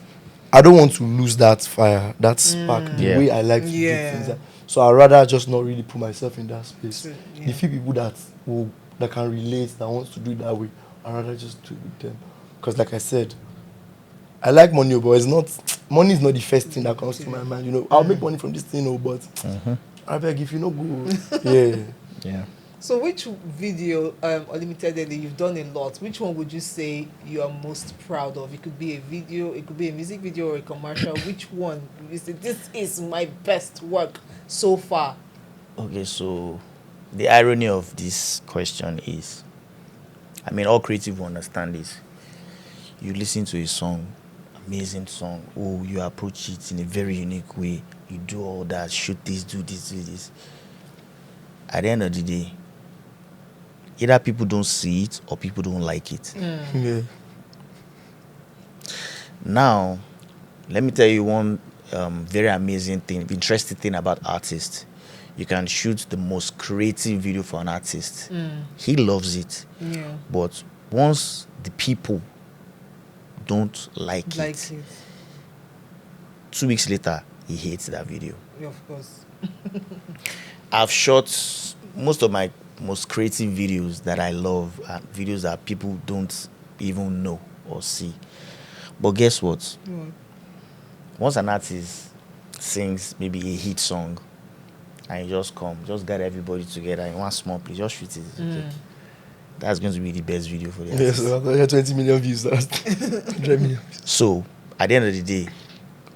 I don't want to lose that fire, that spark, the Yeah. way I like to do Yeah. things. So I'd rather just not really put myself in that space. True, yeah. The few people that can relate, that wants to do it that way, I'd rather just do it with them. Because like I said, I like money, but it's not, money is not the first thing that comes to my mind. You know, I'll make money from this thing, but I beg, if you know go, yeah. Yeah. So which video, Unlimitedly, you've done a lot. Which one would you say you are most proud of? It could be a video, it could be a music video or a commercial. Which one you say, this is my best work so far? Okay, so the irony of this question is, I mean, all creative will understand this. You listen to a song, amazing song. Oh, you approach it in a very unique way. You do all that, shoot this, do this, do this. At the end of the day, either people don't see it or people don't like it. Yeah. Now, let me tell you one very amazing thing, interesting thing about artists. You can shoot the most creative video for an artist. He loves it. Yeah. But once the people don't like it, 2 weeks later, he hates that video. Yeah, of course. I've shot most of my most creative videos that I love, videos that people don't even know or see. But guess what? Once an artist sings maybe a hit song, and you just gather everybody together in one small place, just shoot it. Okay. That's going to be the best video for the Yes, artist. so I've got 20 million views. 100 million. So, at the end of the day,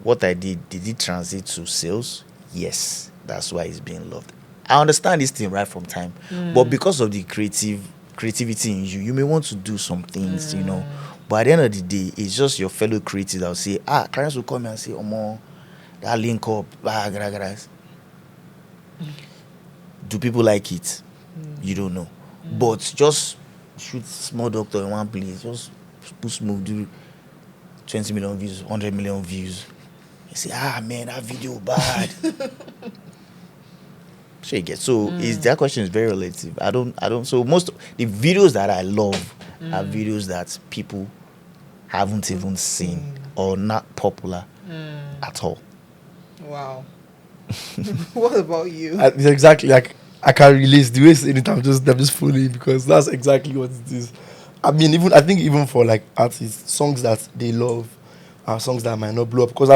what I did it translate to sales? Yes. That's why it's being loved. I understand this thing right from time. But because of the creativity in you, you may want to do some things, you know. But at the end of the day, it's just your fellow creatives that will say, clients will come and say, Omo, that link up, do people like it? You don't know. But just shoot Small Doctor in one place, just put Smooth, do 20 million views, 100 million views. You say, man, that video bad. So you get, that question is very relative. I don't. So most of the videos that I love are videos that people haven't even seen or not popular at all. Wow. What about you? Exactly, like I can release the way you saying it. I'm just fooling because that's exactly what it is. I mean, I think even for like artists, songs that they love are songs that might not blow up. Because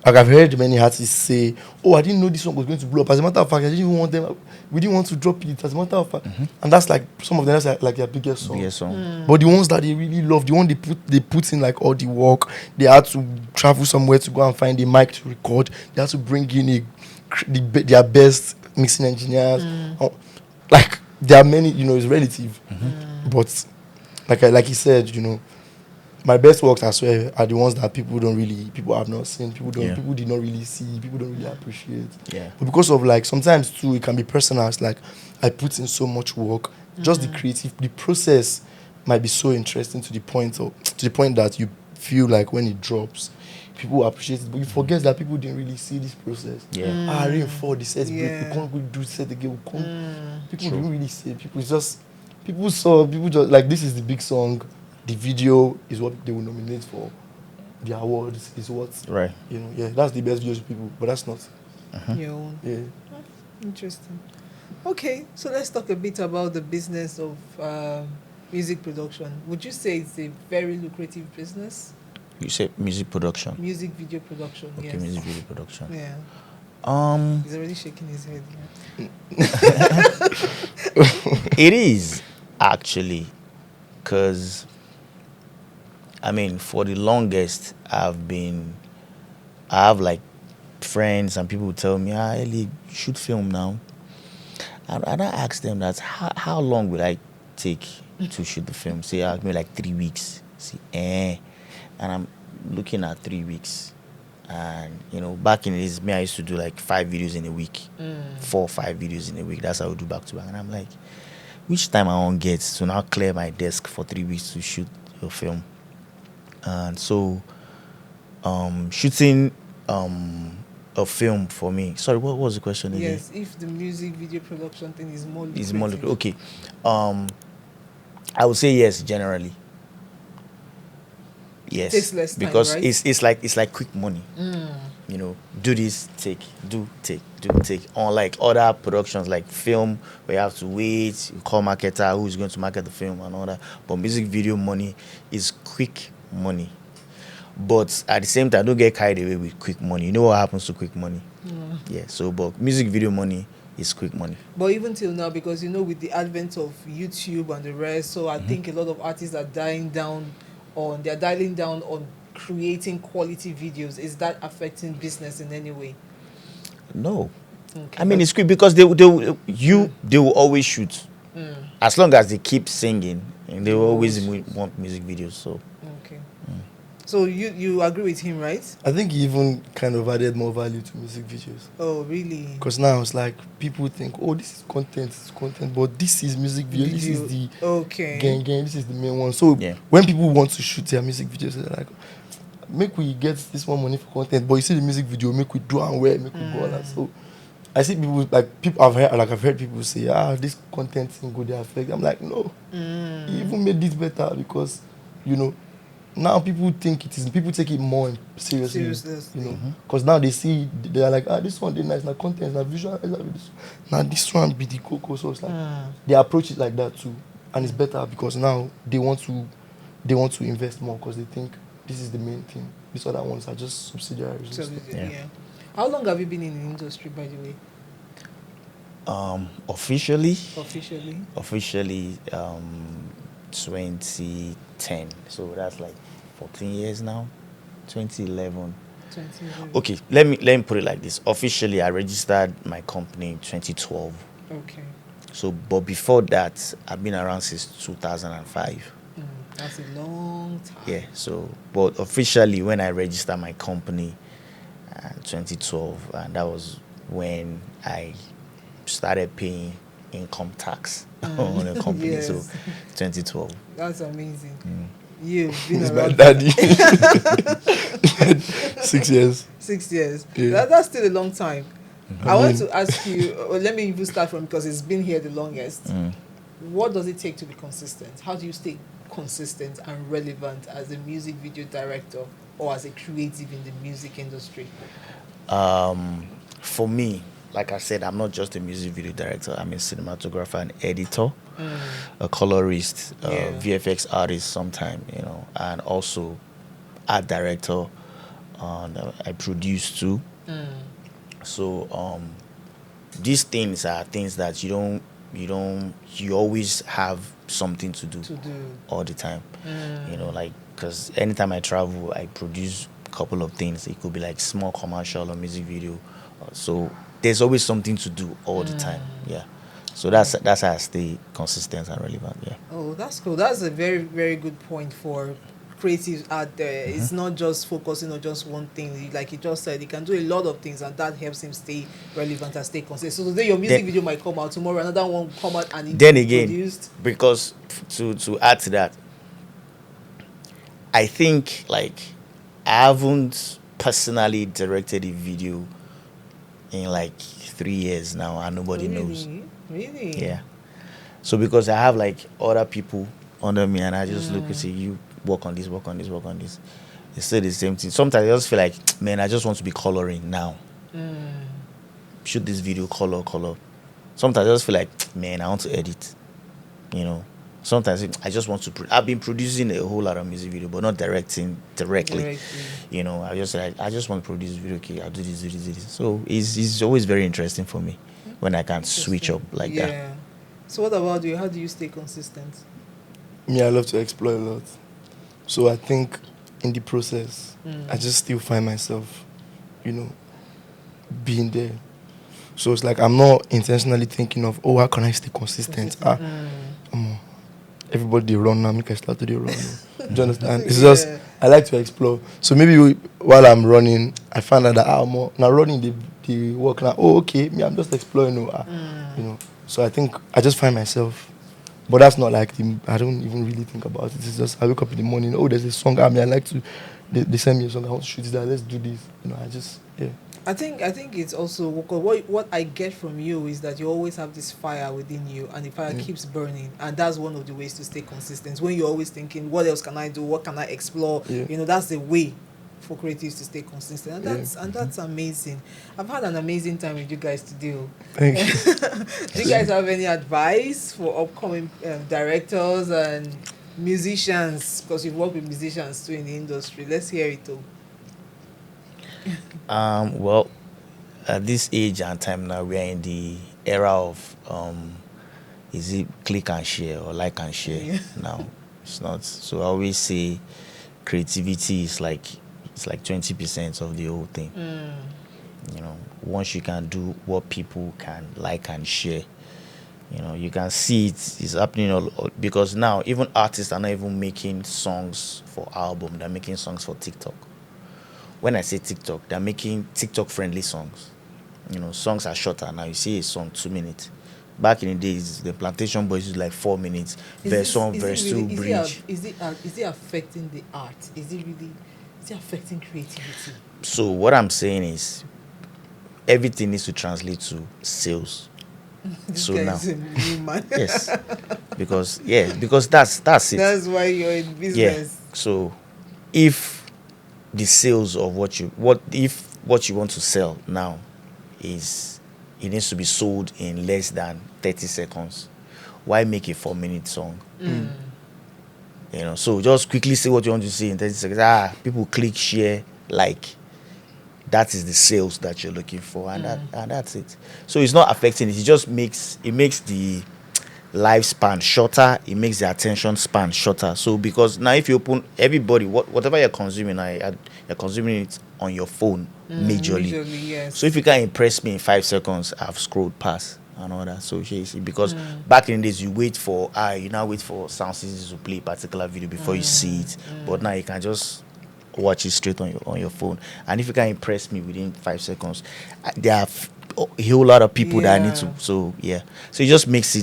I've heard many artists say, "Oh, I didn't know this song was going to blow up." As a matter of fact, I didn't even want them. We didn't want to drop it. As a matter of fact, and that's like some of them. That's like their biggest song. But the ones that they really love, the one they put in like all the work. They had to travel somewhere to go and find a mic to record. They had to bring in their best mixing engineers. Like there are many, it's relative. But like you said, my best works, I swear, are the ones that people have not seen, people did not really see, people don't really appreciate. Yeah. But because of like sometimes too, it can be personal. It's like I put in so much work, just the process might be so interesting to the point that you feel like when it drops, people appreciate it, but you forget that people didn't really see this process. Yeah. Rain fall, the set break, we can't go do set again. People didn't really see it. People just like, this is the big song. The video is what they will nominate for. The awards is what, right. That's the best video to people, but that's not your own. Yeah. Interesting. Okay, so let's talk a bit about the business of music production. Would you say it's a very lucrative business? You say music production? Music video production, okay, yes. Music video production. Yeah. He's already shaking his head. It is, actually, because, I mean, for the longest, I have like friends and people who tell me, Ellie, you should film now. And I ask them that, how long will I take to shoot the film? Say, give me like 3 weeks. See, and I'm looking at 3 weeks. And back in the days, me, I used to do like 5 videos in a week, 4 or 5 videos in a week. That's how I would do back to back. And I'm like, which time I won't get to now clear my desk for 3 weeks to shoot a film? And so, shooting a film for me. Sorry, what was the question again? Yes, if the music video production thing is more lucrative. Is more lucrative. Okay. I would say yes, generally. Yes, takes less time, because right? it's like quick money. Do this, take, do take. Unlike other productions like film, where you have to wait, you call marketer who's going to market the film and all that. But music video money is quick money. But at the same time, don't get carried away with quick money. You know what happens to quick money? Yeah. So, but music video money is quick money. But even till now, because with the advent of YouTube and the rest, so I think a lot of artists are dialing down on creating quality videos. Is that affecting business in any way? No. Okay. I mean, it's quick because they will always shoot. As long as they keep singing, and they will always want music videos. So. Okay. So you agree with him, right? I think he even kind of added more value to music videos. Oh, really? Because now it's like people think, oh, this is content, but this is music video. This is the gang, this is the main one. So when people want to shoot their music videos, they're like, make we get this one money for content, but you see the music video, make we do and wear, make we go all that. So I see people I've heard people say, this content thing go there affect. I'm like, no, he even made this better because now people take it more seriously. Because now they see, they are like, this one is nice, now content, now visual, now this one be the cocoa. So it's like they approach it like that too, and it's better because now they want to invest more because they think this is the main thing. These other ones are just subsidiaries. Yeah. How long have you been in the industry, by the way? Officially, 2010. So that's like 14 years now. 2011. Okay, let me put it like this. Officially, I registered my company in 2012. Okay. So, but before that, I've been around since 2005. That's a long time. Yeah. So, but officially, when I registered my company, 2012, and that was when I started paying income tax on the company. Yes. So 2012. That's amazing. You've been He's around. my daddy. 6 years. 6 years. Yeah. That's still a long time. I want to ask you, let me even start from, because it's been here the longest. What does it take to be consistent? How do you stay consistent and relevant as a music video director or as a creative in the music industry? For me, like I said, I'm not just a music video director. I'm a cinematographer, an editor, a colorist, VFX artist sometime, and also art director. And I produce too. So these things are things that you always have something to do all the time. Because anytime I travel, I produce a couple of things. It could be like small commercial or music video. So there's always something to do all the time. Yeah. So that's how I stay consistent and relevant. Yeah. Oh, that's cool. That's a very, very good point for creatives out there. It's not just focusing on just one thing. Like you just said, he can do a lot of things, and that helps him stay relevant and stay consistent. So today your music video might come out, tomorrow another one will come out, and then again, produced. Because to add to that, I think like I haven't personally directed a video in like 3 years now, and nobody knows. Really? Yeah. So because I have like other people under me, and I just look and say, you work on this. It's still the same thing. Sometimes I just feel like, man, I just want to be coloring now. Shoot this video, color. Sometimes I just feel like, man, I want to edit. Sometimes I just want to. I've been producing a whole lot of music video, but not directing directly. I just want to produce video. Okay, I'll do this. So it's always very interesting for me when I can switch up like that. Yeah. So what about you? How do you stay consistent? Me, I love to explore a lot. So I think in the process, I just still find myself, being there. So it's like I'm not intentionally thinking of, how can I stay consistent? everybody run now, make I start to dey run. Do you understand? It's Yeah. just I like to explore. So maybe while I'm running, I find out that more now running the work now. Oh, okay, me I'm just exploring. You know. So I think I just find myself, but that's not like I don't even really think about it. It's just I wake up in the morning. Oh, there's a song. I like to. They send me a song. I want to shoot that. Let's do this. You know, I just yeah. I think it's also what I get from you is that you always have this fire within you, and the fire keeps burning, and that's one of the ways to stay consistent. When you're always thinking, what else can I do? What can I explore? You know, that's the way for creatives to stay consistent, and that's amazing. I've had an amazing time with you guys today. Thank you. Do you guys have any advice for upcoming directors and musicians? Because you've worked with musicians too in the industry. Let's hear it all. Well, at this age and time now, we are in the era of is it click and share or like and share? Now it's not. So I always say creativity is like 20% of the whole thing. You know, once you can do what people can like and share, you know, you can see it's happening all, because now even artists are not even making songs for album, they're making songs for TikTok. When I say TikTok, they're making TikTok friendly songs. You know, songs are shorter now. You see a song 2 minutes. Back in the days, the Plantation Boys used like 4 minutes. Verse 1, verse 2, bridge. Is it affecting the art? Is it affecting creativity? So what I'm saying is, everything needs to translate to sales. This so guy now, is a new man. yes, because that's it. That's why you're in business. Yeah. So if the sales of what you want to sell now is it needs to be sold in less than 30 seconds, why make a 4-minute song? You know, so just quickly say what you want to say in 30 seconds. People click, share, like. That is the sales that you're looking for, and that's it. So it's not affecting it. It just makes the lifespan shorter. It makes the attention span shorter. So because now if you open everybody, whatever you're consuming, you're consuming it on your phone majorly. Yes. So if you can't impress me in 5 seconds, I've scrolled past and all that. So you see, because back in the days you wait for sound systems to play a particular video before you see it, but now you can just watch it straight on your phone, and if you can impress me within 5 seconds, there are a whole lot of people that I need to. So it just makes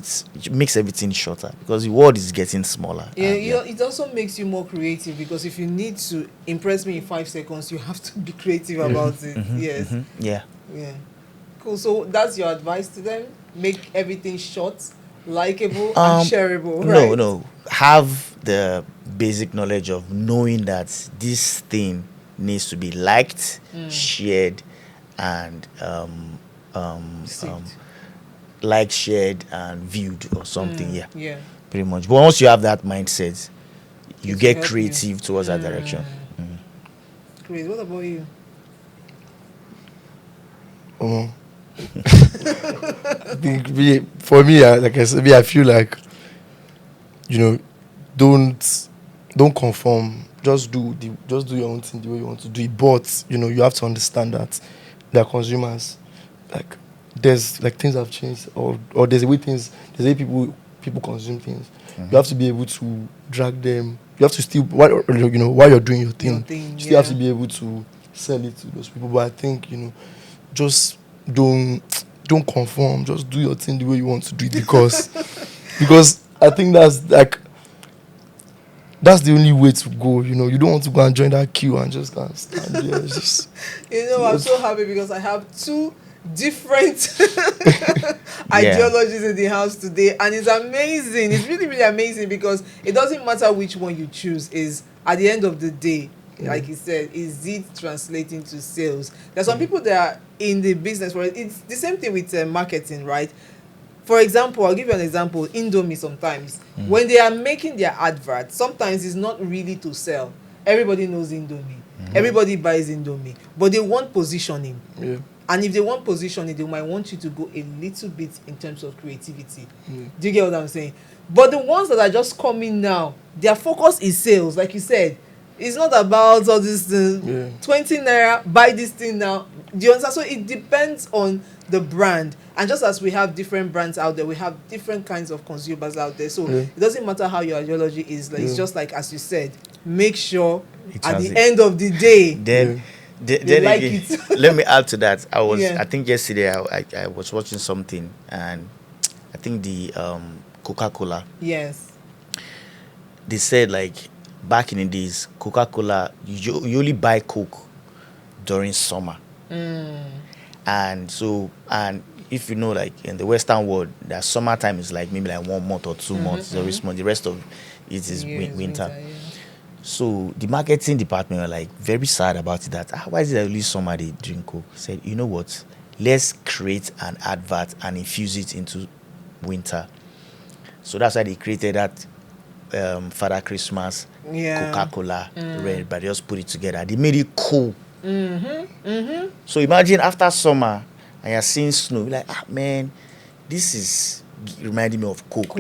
everything shorter because the world is getting smaller. It also makes you more creative, because if you need to impress me in 5 seconds, you have to be creative about it. Yes. Yeah. Cool. So that's your advice to them: make everything short, likable, and shareable. Right? No, have the basic knowledge of knowing that this thing needs to be liked, shared, and liked, shared, and viewed or something. Yeah, pretty much. But once you have that mindset, you get creative towards that direction. Great. What about you? For me, like I said, I feel like, you know, don't conform. Just do your own thing the way you want to do it. But you know, you have to understand that they're consumers. Like there's like things have changed, or there's a way people consume things. You have to be able to drag them. You have to still while you're doing your thing, you still have to be able to sell it to those people. But I think, you know, just don't conform. Just do your thing the way you want to do it, because I think that's the only way to go. You know, you don't want to go and join that queue and just go and stand there. I'm so happy because I have two different ideologies in the house today, and it's amazing. It's really, really amazing, because it doesn't matter which one you choose. Is at the end of the day, like you said, is it translating to sales? There's some people that are in the business for it. It's the same thing with marketing, right? For example, I'll give you an example. Indomie, sometimes when they are making their advert, sometimes it's not really to sell. Everybody knows Indomie. Everybody buys Indomie, but they want positioning. And if they want positioning, they might want you to go a little bit in terms of creativity. Do you get what I'm saying? But the ones that are just coming now, their focus is sales. Like you said, It's not about all this thing. Yeah. 20 naira, buy this thing now. Do you understand? So it depends on the brand. And just as we have different brands out there, we have different kinds of consumers out there. So Yeah. it doesn't matter how your ideology is. Like, it's Yeah. just like, as you said, make sure It at has the it. end of the day, Then, They then like again, it. let me add to that. Yeah. I think yesterday I was watching something, and I think the Coca-Cola, yes. they said like back in the days, Coca-Cola, you only buy Coke during summer. And so, and if you know, like in the Western world, that summertime is like maybe like 1 month or 2 months, it's very small. The rest of it is Yes, winter. yeah. So the marketing department were like very sad about it, that why is it that only summer they drink Coke? Said, you know what? Let's create an advert and infuse it into winter. So that's why they created that Father Christmas, Yeah. Coca-Cola, red, but they just put it together. They made it cool. So imagine after summer and you're seeing snow, you're like, man, this is reminding me of Coke.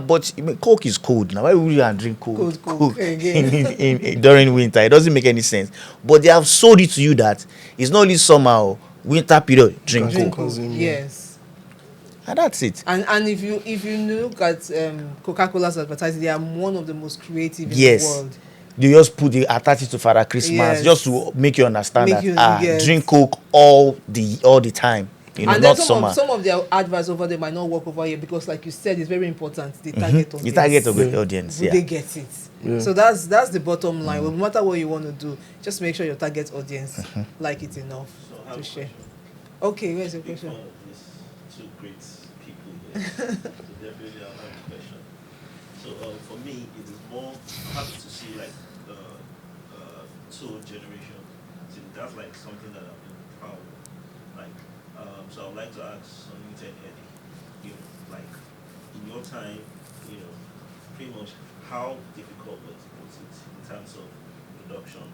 But Coke is cold now. Why would you drink Coke? Coke again. During winter? It doesn't make any sense. But they have sold it to you that it's not only summer or winter period, drink Drink Coke. consume, yeah. Yes. And that's it. And if you look at Coca-Cola's advertising, they are one of the most creative in Yes. the world. They just attach it to Father Christmas, Yes. just to make you understand Make you- that yes. drink Coke all the time. You know, And then not summer. some of their adverts over there might not work over here because, like you said, it's very important the target audience. The target of the audience, Will yeah. they get it? Yeah. So that's the bottom line. No matter what you want to do, just make sure your target audience like it enough to share. Okay, where's your question? One of these two great people here. So definitely I'll have a question. So for me, it is more happy to see like two generations. So that's like something that I've been proud of. Like, so I'd like to ask Sonita and Eddie, you know, like in your time, you know, pretty much how difficult was it in terms of production,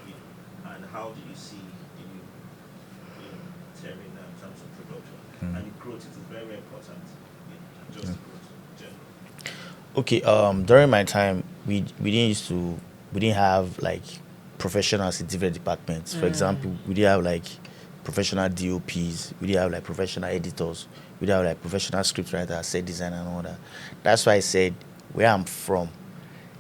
you know, and how do you see the new, you know, terrain in terms of production and the growth? It is very, very important, you know, just the growth in general. Okay, during my time, we didn't have like professionals in different departments. For example, we didn't have like professional DOPs, we didn't have like professional editors, we didn't have like professional scriptwriters, set designer and all that. That's why I said where I'm from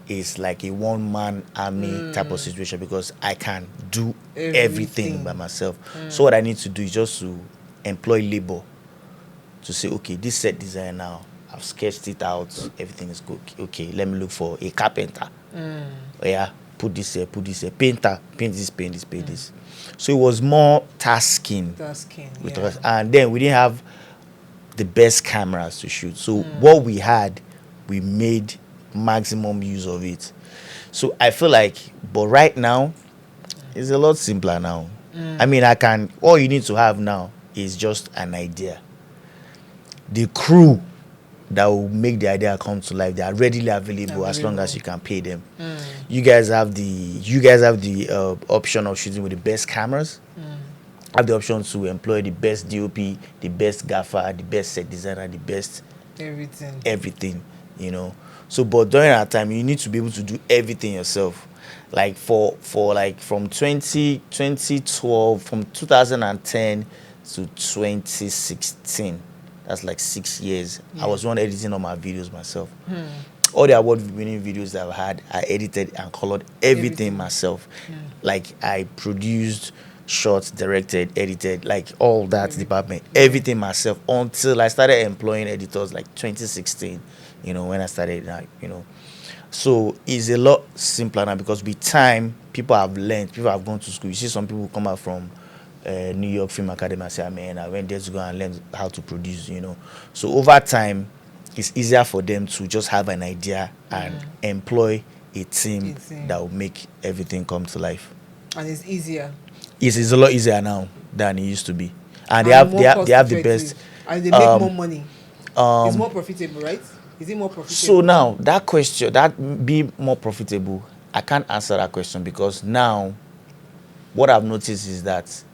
is like a one-man army type of situation, because I can do everything by myself. So what I need to do is just to employ labor to say, okay, this set design now, I've sketched it out, everything is good. Okay, let me look for a carpenter. Yeah, put this here, painter, paint this, paint this, paint this. So it was more tasking. With us. And then we didn't have the best cameras to shoot. So what we had, we made maximum use of it. So I feel like, but right now, it's a lot simpler now. I mean, all you need to have now is just an idea. The crew that will make the idea come to life, they are readily available as long as you can pay them. You guys have the option of shooting with the best cameras. Have the option to employ the best DOP, the best gaffer, the best set designer, the best everything, you know. So, but during our time, you need to be able to do everything yourself. Like for like from 2012, from 2010 to 2016. That's like 6 years. I was one editing all my videos myself. All the award-winning videos that I've had, I edited and colored everything myself. Like I produced, shot, directed, edited, like all that department, everything myself, until I started employing editors like 2016, you know, when I started, like, you know. So it's a lot simpler now, because with time, people have learned, people have gone to school. You see some people come out from New York Film Academy and say, man, I went there to go and learn how to produce, you know. So over time, it's easier for them to just have an idea and employ a team that will make everything come to life. And it's easier. It's a lot easier now than it used to be, and they have the best. And they make more money. It's more profitable, right? Is it more profitable? So now that question, that be more profitable, I can't answer that question, because now what I've noticed is that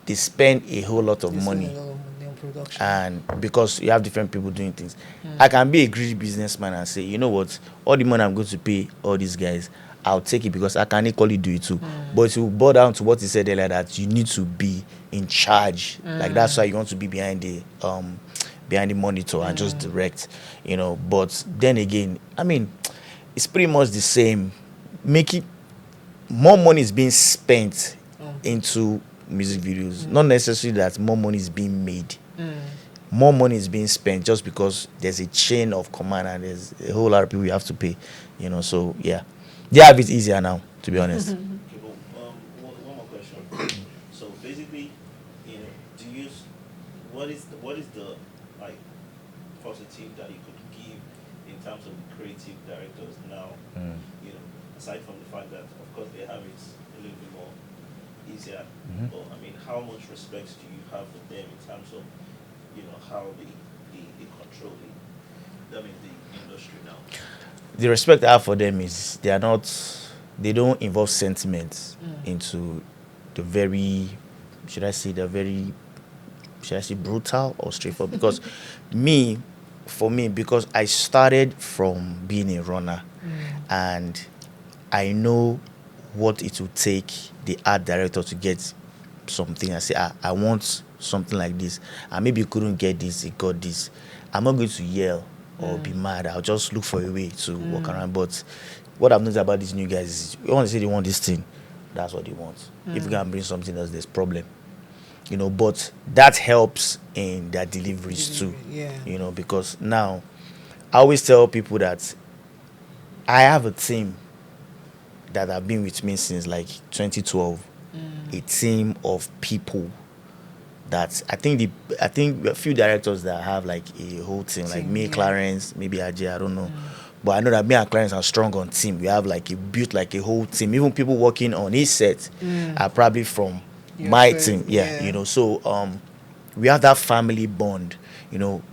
they spend a whole lot of money on production. and because you have different people doing things. I can be a greedy businessman and say, you know what, all the money I'm going to pay all these guys, I'll take it because I can equally do it too. But it will boil down to what he said earlier, that you need to be in charge. Like that's why you want to be behind the monitor and just direct, But then again, I mean, it's pretty much the same. Making more money is being spent into music videos, not necessarily that more money is being made. More money is being spent just because there's a chain of command and there's a whole lot of people you have to pay, So yeah, they have it easier now, to be honest. Okay, but one more question. So basically, do you what is the like positive that you could give in terms of creative directors now? Aside from the fact that of course they have it a little bit more easier, but I mean, how much respect do you have for them in terms of how they control the industry now? The respect I have for them is they don't involve sentiments into the very, should I say brutal or straightforward? Because for me, because I started from being a runner and I know what it will take the art director to get something. I say, I want something like this, and maybe you couldn't get this, you got this. I'm not going to yell or be mad. I'll just look for a way to walk around. But what I've noticed about these new guys is, you want to say they want this thing, that's what they want. If you can bring something else, there's problem. But that helps in their deliveries too. Yeah. Because now I always tell people that I have a team that have been with me since like 2012. A team of people that I think a few directors that have like a whole team, like me, Clarence, maybe Ajay, I don't know. But I know that me and Clarence are strong on team. We have built like a whole team. Even people working on his set are probably from my team. Yeah. So we have that family bond,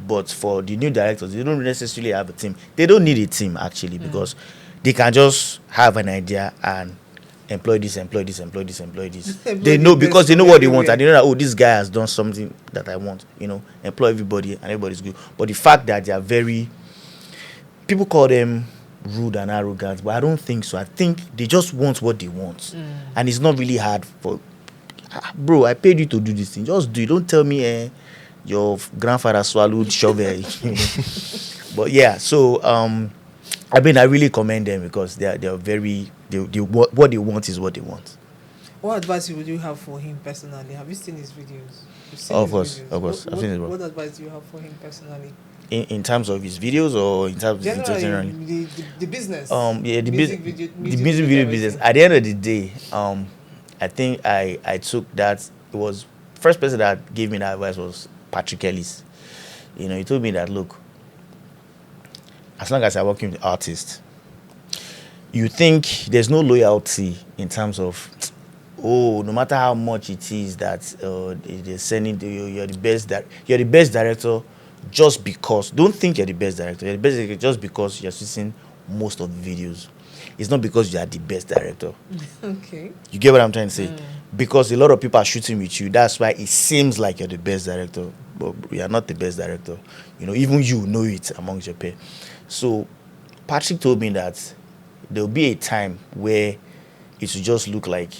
But for the new directors, they don't necessarily have a team. They don't need a team actually, because they can just have an idea and employ this. They know, because they know what they want, and they know that, this guy has done something that I want. Employ everybody and everybody's good. But the fact that they are people call them rude and arrogant, but I don't think so. I think they just want what they want, and it's not really hard for. Bro, I paid you to do this thing. Just do it. Don't tell me your grandfather swallowed shovel. But yeah, so I really commend them, because they're very what they want is what they want. What advice would you have for him personally? Have you seen his videos? Of course. I've seen it, bro. What advice do you have for him personally? In terms of his videos, or in terms of generally the business? The music video business. At the end of the day, I think I took that. It was first person that gave me that advice was Patrick Ellis. He told me that, look, as long as I work with artists, you think there's no loyalty in terms of, no matter how much it is that they're sending to you, you're the best director, just because. Don't think you're the best director. You're the best director just because you're shooting most of the videos. It's not because you are the best director. Okay. You get what I'm trying to say? Because a lot of people are shooting with you. That's why it seems like you're the best director, but you are not the best director. Even you know it amongst your peers. So Patrick told me that there'll be a time where it will just look like,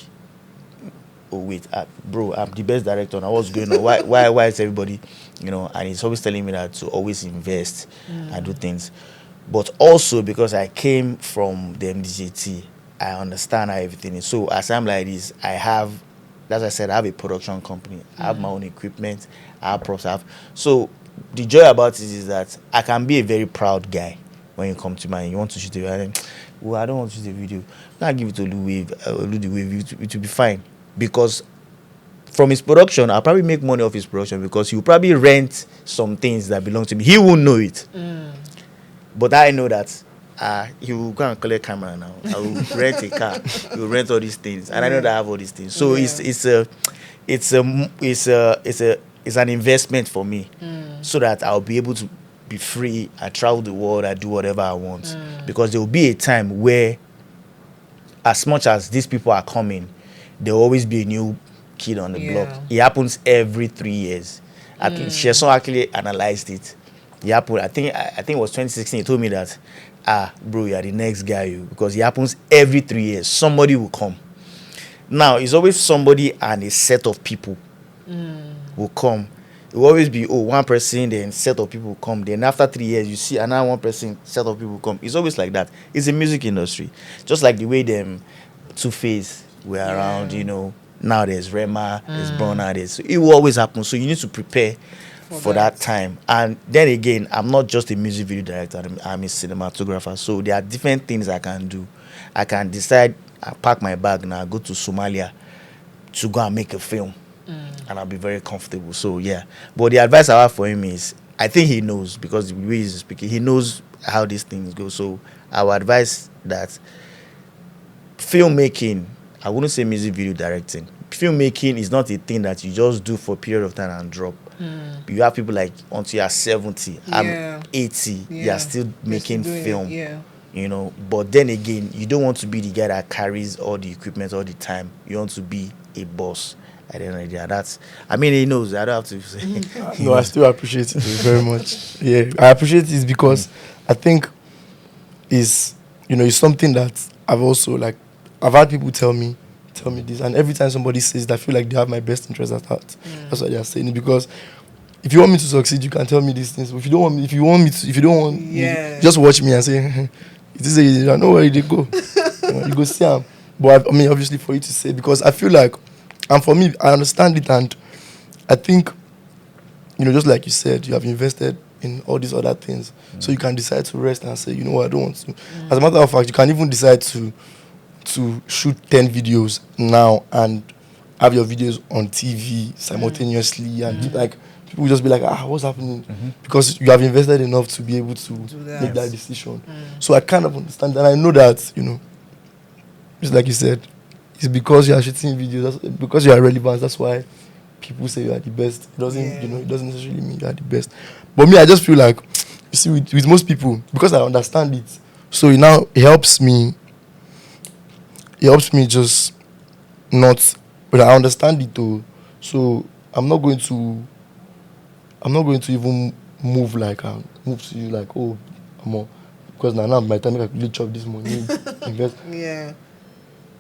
oh wait, bro, I'm the best director now. What's going on? Why is everybody, And he's always telling me that to always invest and do things. But also because I came from the MDJT, I understand how everything is. So as I'm like this, as I said, I have a production company. I have my own equipment. I have props. So the joy about it is that I can be a very proud guy when you come to you want to shoot a video. Well, I don't want to shoot a video. Now give it to Louis Wave. It will be fine. Because from his production, I'll probably make money off his production, because he'll probably rent some things that belong to me. He won't know it. But I know that he will go and collect camera now. I will rent a car. He will rent all these things, and I know that I have all these things. So it's an investment for me, so that I'll be able to be free. I travel the world. I do whatever I want, because there will be a time where, as much as these people are coming, there will always be a new kid on the block. It happens every 3 years. I think Sheson actually analyzed it. It happened. I think it was 2016. He told me that, bro, you are the next guy, because it happens every 3 years. Somebody will come. Now it's always somebody and a set of people will come. It will always be one person, then set of people will come. Then after 3 years, you see another one person, set of people will come. It's always like that. It's a music industry, just like the way them Two Face were around. Now there's Rema, there's Burna. It will always happen. So you need to prepare for that time. And then again, I'm not just a music video director. I'm a cinematographer. So there are different things I can do. I can decide, I pack my bag now, go to Somalia to go and make a film, and I'll be very comfortable. So yeah, but the advice I have for him is, I think he knows, because the way he's speaking, he knows how these things go. So I would advise that filmmaking, I wouldn't say music video directing. Filmmaking is not a thing that you just do for a period of time and drop. You have people like, until you're 70, I'm 80, you're still making film. But then again, you don't want to be the guy that carries all the equipment all the time. You want to be a boss at the end of the day. He knows. I don't have to say. No, I still appreciate it very much. Yeah, I appreciate it because I think it's something that I've also, like, I've had people tell me this, and every time somebody says that, I feel like they have my best interest at heart. That's why they are saying it, because if you want me to succeed, you can tell me these things. But if you don't want me, just watch me and say, it is I know where they go. You go see them. But obviously for you to say, because I feel like, and for me, I understand it, and I think, just like you said, you have invested in all these other things, so you can decide to rest and say, I don't want to. As a matter of fact, you can even decide to shoot 10 videos now and have your videos on TV simultaneously, and like, people will just be like, what's happening? Because you have invested enough to be able to make that decision. So I kind of understand, and I know that, just like you said, it's because you are shooting videos, because you are relevant. That's why people say you are the best. It doesn't, it doesn't necessarily mean you are the best. But me, I just feel like, you see, with most people, because I understand it, so it helps me. It helps me just not, but I understand it though. So I'm not going to even move to you like, because now by the time I could really chop this money, invest. Yeah.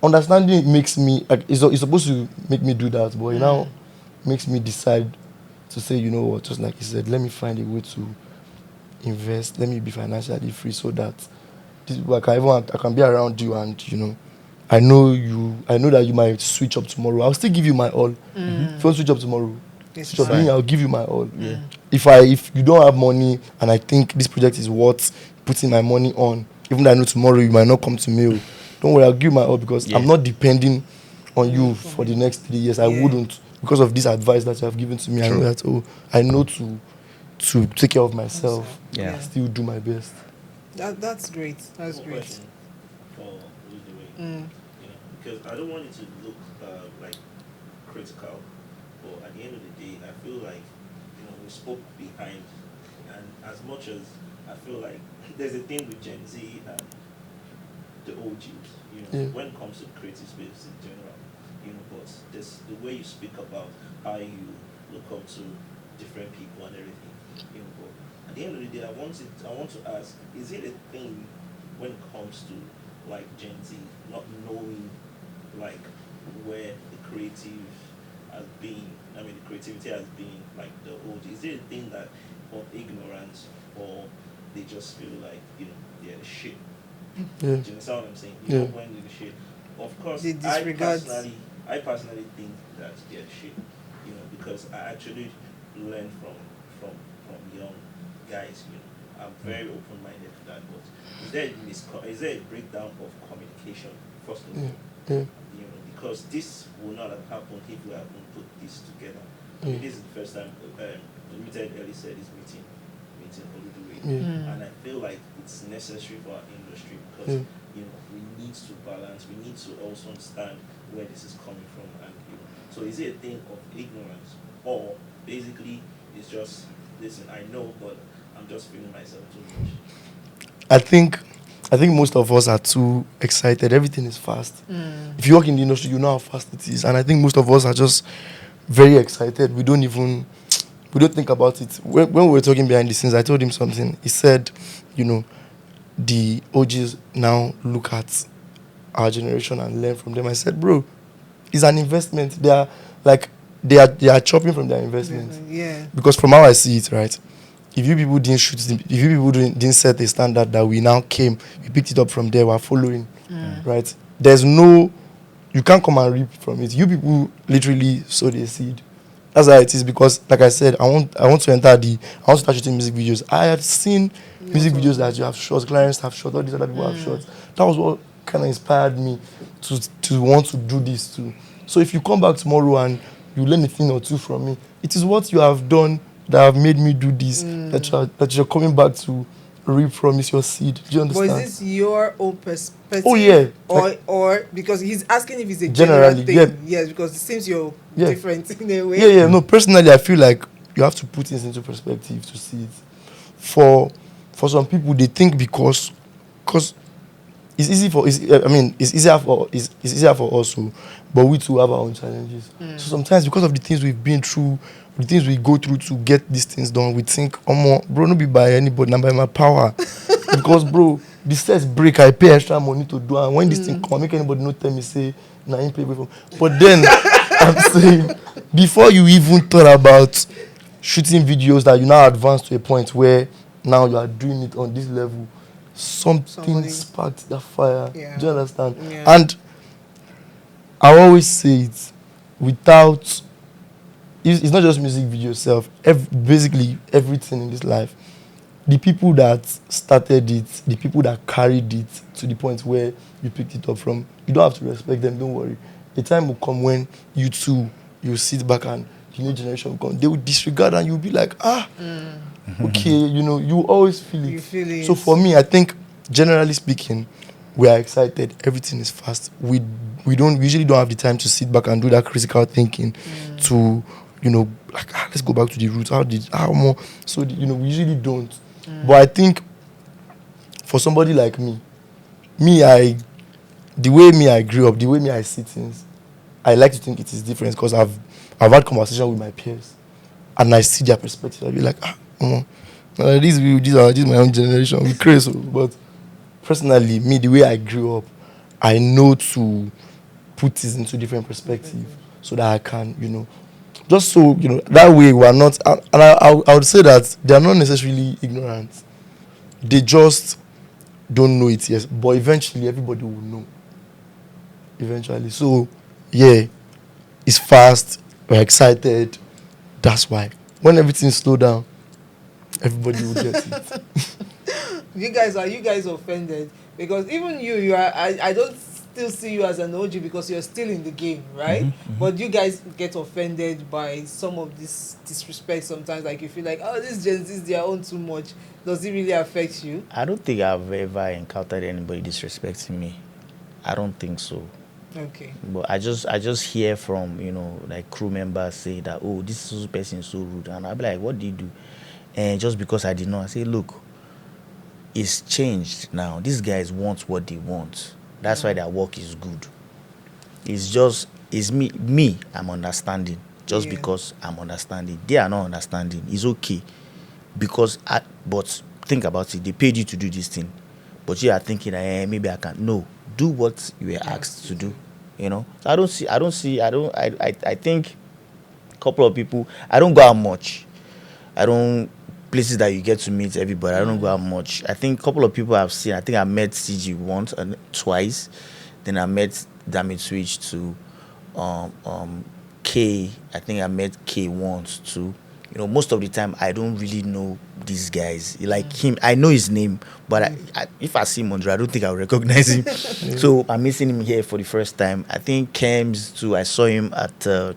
Understanding it makes me, like, it's supposed to make me do that, but it now makes me decide to say, you know what, just like you said, let me find a way to invest, let me be financially free, so that I can be around you, and I know that you might switch up tomorrow. I'll still give you my all. If you want to switch up tomorrow, I'll give you my all. Yeah. If you don't have money and I think this project is worth putting my money on, even though I know tomorrow you might not come to me, don't worry, I'll give you my all, because I'm not depending on you for the next 3 years. I wouldn't, because of this advice that you have given to me. True. I know that I know to take care of myself. Yeah. Still do my best. That's great. That's great. For because I don't want it to look like critical, but at the end of the day, I feel like we spoke behind, and as much as I feel like there's a thing with Gen Z and the OGs, when it comes to creative space in general, but this the way you speak about how you look up to different people and everything, but at the end of the day, I want to ask, is it a thing when it comes to like Gen Z not knowing like where the creative has been? The creativity has been like the OG. Is it a thing that of ignorance, or they just feel like they're the shit? Do you understand what I'm saying? When they're the shit. Of course, I personally think that they're the shit. Because I actually learn from young guys. I'm very open-minded to that. But is there a breakdown of communication first of all? Because this will not have happened if we haven't put this together. This is the first time Limited Early said is meeting Oludewe. And I feel like it's necessary for our industry, because we need to balance. We need to also understand where this is coming from, and so is it a thing of ignorance, or basically it's just, listen, I know, but I'm just feeling myself too much? I think most of us are too excited. Everything is fast. If you work in the industry, you know how fast it is. And I think most of us are just very excited. We don't even we don't think about it. When we were talking behind the scenes, I told him something. He said, you know, the OGs now look at our generation and learn from them. I said, bro, it's an investment. They are like they are chopping from their investment. Yeah. Because from how I see it, right? If you people didn't shoot, if you people didn't set a standard that we now came, we picked it up from there, we're following, right? There's no, you can't come and reap from it. You people literally sowed a seed. That's how it is. Because, like I said, I want to enter I want to start shooting music videos. I had seen music videos that you have shot, clients have shot, all these other people have shot. That was what kind of inspired me to want to do this too. So if you come back tomorrow and you learn a thing or two from me, it is what you have done that have made me do this, that you're coming back to reap from, is your seed. Do you But understand? is this your own perspective? Oh, yeah. Or because he's asking if it's a Generally, general thing. Yes, because it seems you're Yeah. different in a way. Yeah. No, personally, I feel like you have to put things into perspective to see it. For some people, they think because it's easy for it's easier for us, but we too have our own challenges. So sometimes, because of the things we've been through, the things we go through to get these things done, we think, bro, no be by anybody, not by my power. Because, bro, the sets break, I pay extra money to do, and when this thing come, I make anybody not tell me, say, nah, I ain't pay for. But then I'm saying, before you even thought about shooting videos that you now advance to a point where now you are doing it on this level, something sparked that fire. Yeah. Do you understand? Yeah. And I always say it, without, it's not just music video itself, basically everything in this life, the people that started it, the people that carried it to the point where you picked it up from, you don't have to respect them, don't worry. The time will come when you too, you sit back and the new generation will come, they will disregard and you'll be like, okay, you always feel it. You feel it. So for me, I think, generally speaking, we are excited. Everything is fast. We usually don't have the time to sit back and do that critical thinking to, like, let's go back to the roots. How more? So, we usually don't. But I think for somebody like me, the way I grew up, the way I see things, I like to think it is different because I've had conversation with my peers and I see their perspective. I'll be like, this is my own generation. We crazy. But personally, me, the way I grew up, I know to put this into different perspective so that I can, just so, that way we're not, and I would say that they are not necessarily ignorant. They just don't know it yet. But eventually, everybody will know. Eventually. So, yeah, it's fast. We're excited. That's why. When everything slow down, everybody will get it. You guys offended? Because even you are, I don't still see you as an OG because you're still in the game, right? But you guys get offended by some of this disrespect sometimes. Like you feel like, this Gen Z is their own too much. Does it really affect you? I don't think I've ever encountered anybody disrespecting me. I don't think so. Okay. But I just hear from, like crew members say that, oh, this person is so rude. And I'll be like, what did you do? And just because I did not, I say, look, it's changed now. These guys want what they want. That's why their work is good. It's me, I'm understanding. Just because I'm understanding. They are not understanding. It's okay. Because, but think about it. They paid you to do this thing. But you are thinking, maybe I can't. No. Do what you were asked to do. So I think a couple of people, I don't go out much. I don't, places that you get to meet everybody, I don't go out much. I think a couple of people I've seen, I think I met CG once and twice. Then I met Damage Switch to K. I think I met K once too. Most of the time I don't really know these guys. Like him, I know his name, but if I see him on the road, I don't think I'll recognize him. So I'm missing him here for the first time. I think Kems too. I saw him at a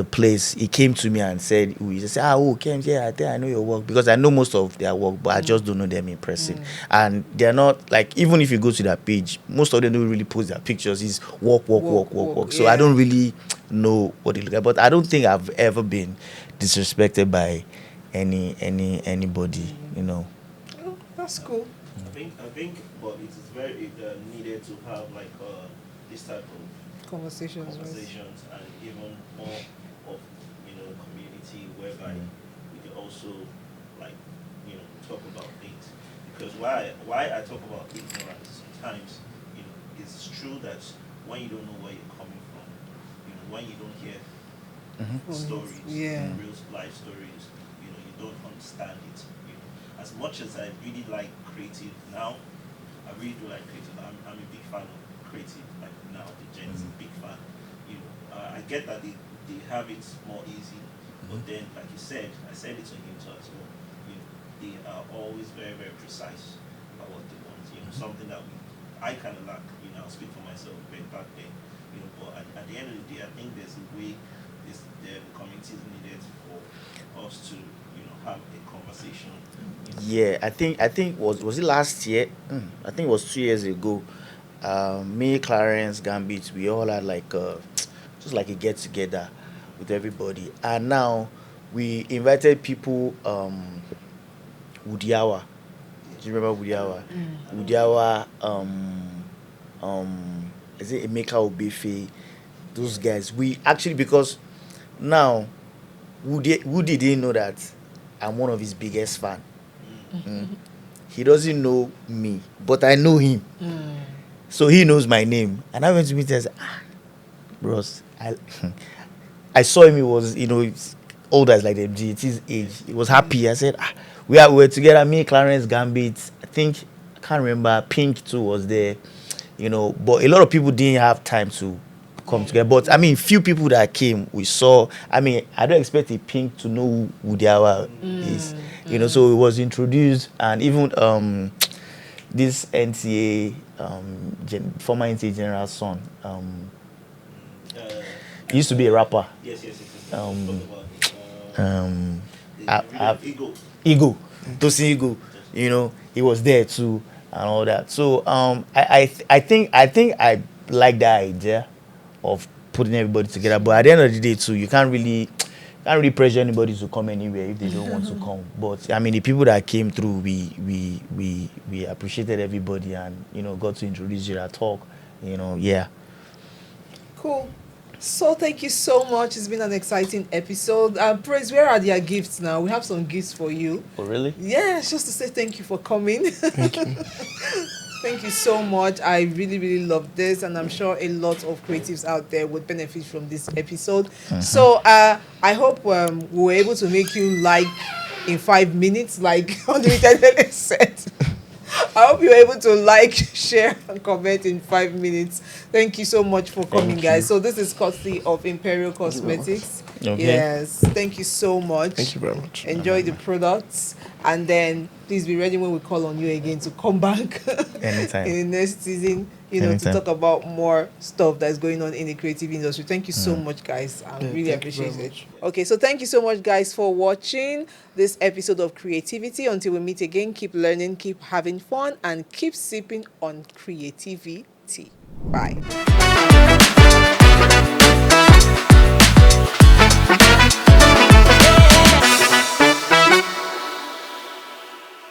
place. He came to me and said, he said, Kems, yeah, I think I know your work, because I know most of their work, but I just don't know them in person. And they're not, like, even if you go to their page, most of them don't really post their pictures. It's work. So I don't really know what they look at. But I don't think I've ever been disrespected by anybody. Oh, that's cool. I think, but it is very needed to have like this type of Conversations. and even more of community whereby we can also like talk about things. Because why I talk about ignorance sometimes, it's true that when you don't know where you're coming from, when you don't hear stories, real life stories, you don't understand it. As much as I really like creative now, I really do like creative. I'm a big fan of creative. Like now, the Gen is a big fan. I get that they have it more easy, but then, like you said, I said it to him too as well. They are always very, very precise about what they want. Something that I kind of lack. I'll speak for myself way back then. But at the end of the day, I think there's a way the community is needed for us to, have a conversation. Yeah, I think was it last year? I think it was 2 years ago. Me, Clarence, Gambit, we all had like just like a get together with everybody, and now we invited people. Udiawa, do you remember Udiawa? Udiawa, is it Emeka Obefe? Those guys. We actually, because now Woody didn't know that I'm one of his biggest fan. He doesn't know me, but I know him. So he knows my name. And I went to meet him and said, bros, I saw him, he was, he's older as like the GT's age. He was happy. I said, we were together, me, Clarence, Gambit. I think, I can't remember, Pink too was there, but a lot of people didn't have time to come together. But I mean, few people that came, we saw. I mean, I don't expect a Pink to know who Udiawa is, so it was introduced, and even this NTA, former NTA general son, he used to be a rapper. Yes. Ego, Tosin Ego, he was there too and all that. So I think I like that idea of putting everybody together. But at the end of the day too, you can't really pressure anybody to come anywhere if they don't want to come. But I mean, the people that came through, we appreciated everybody, and got to introduce you at talk. Yeah. Cool. So thank you so much. It's been an exciting episode. Praise, where are their gifts now? We have some gifts for you. Oh, really? Yes, just to say thank you for coming. Thank you. Thank you so much. I really, really love this, and I'm sure a lot of creatives out there would benefit from this episode. So I hope we were able to make you like in 5 minutes, like Unlimited said. I hope you're able to like, share, and comment in 5 minutes. Thank you so much for coming, guys. So this is courtesy of Imperial Cosmetics. Okay. Yes, thank you so much. Thank you very much. Enjoy the products, and then please be ready when we call on you again to come back Anytime. in the next season, to Anytime. talk about more stuff that's going on in the creative industry. Thank you so much, guys. I really thank you very appreciate it. much. Okay, so thank you so much, guys, for watching this episode of Creativity. Until we meet again, keep learning, keep having fun, and keep sipping on Creativity. Bye.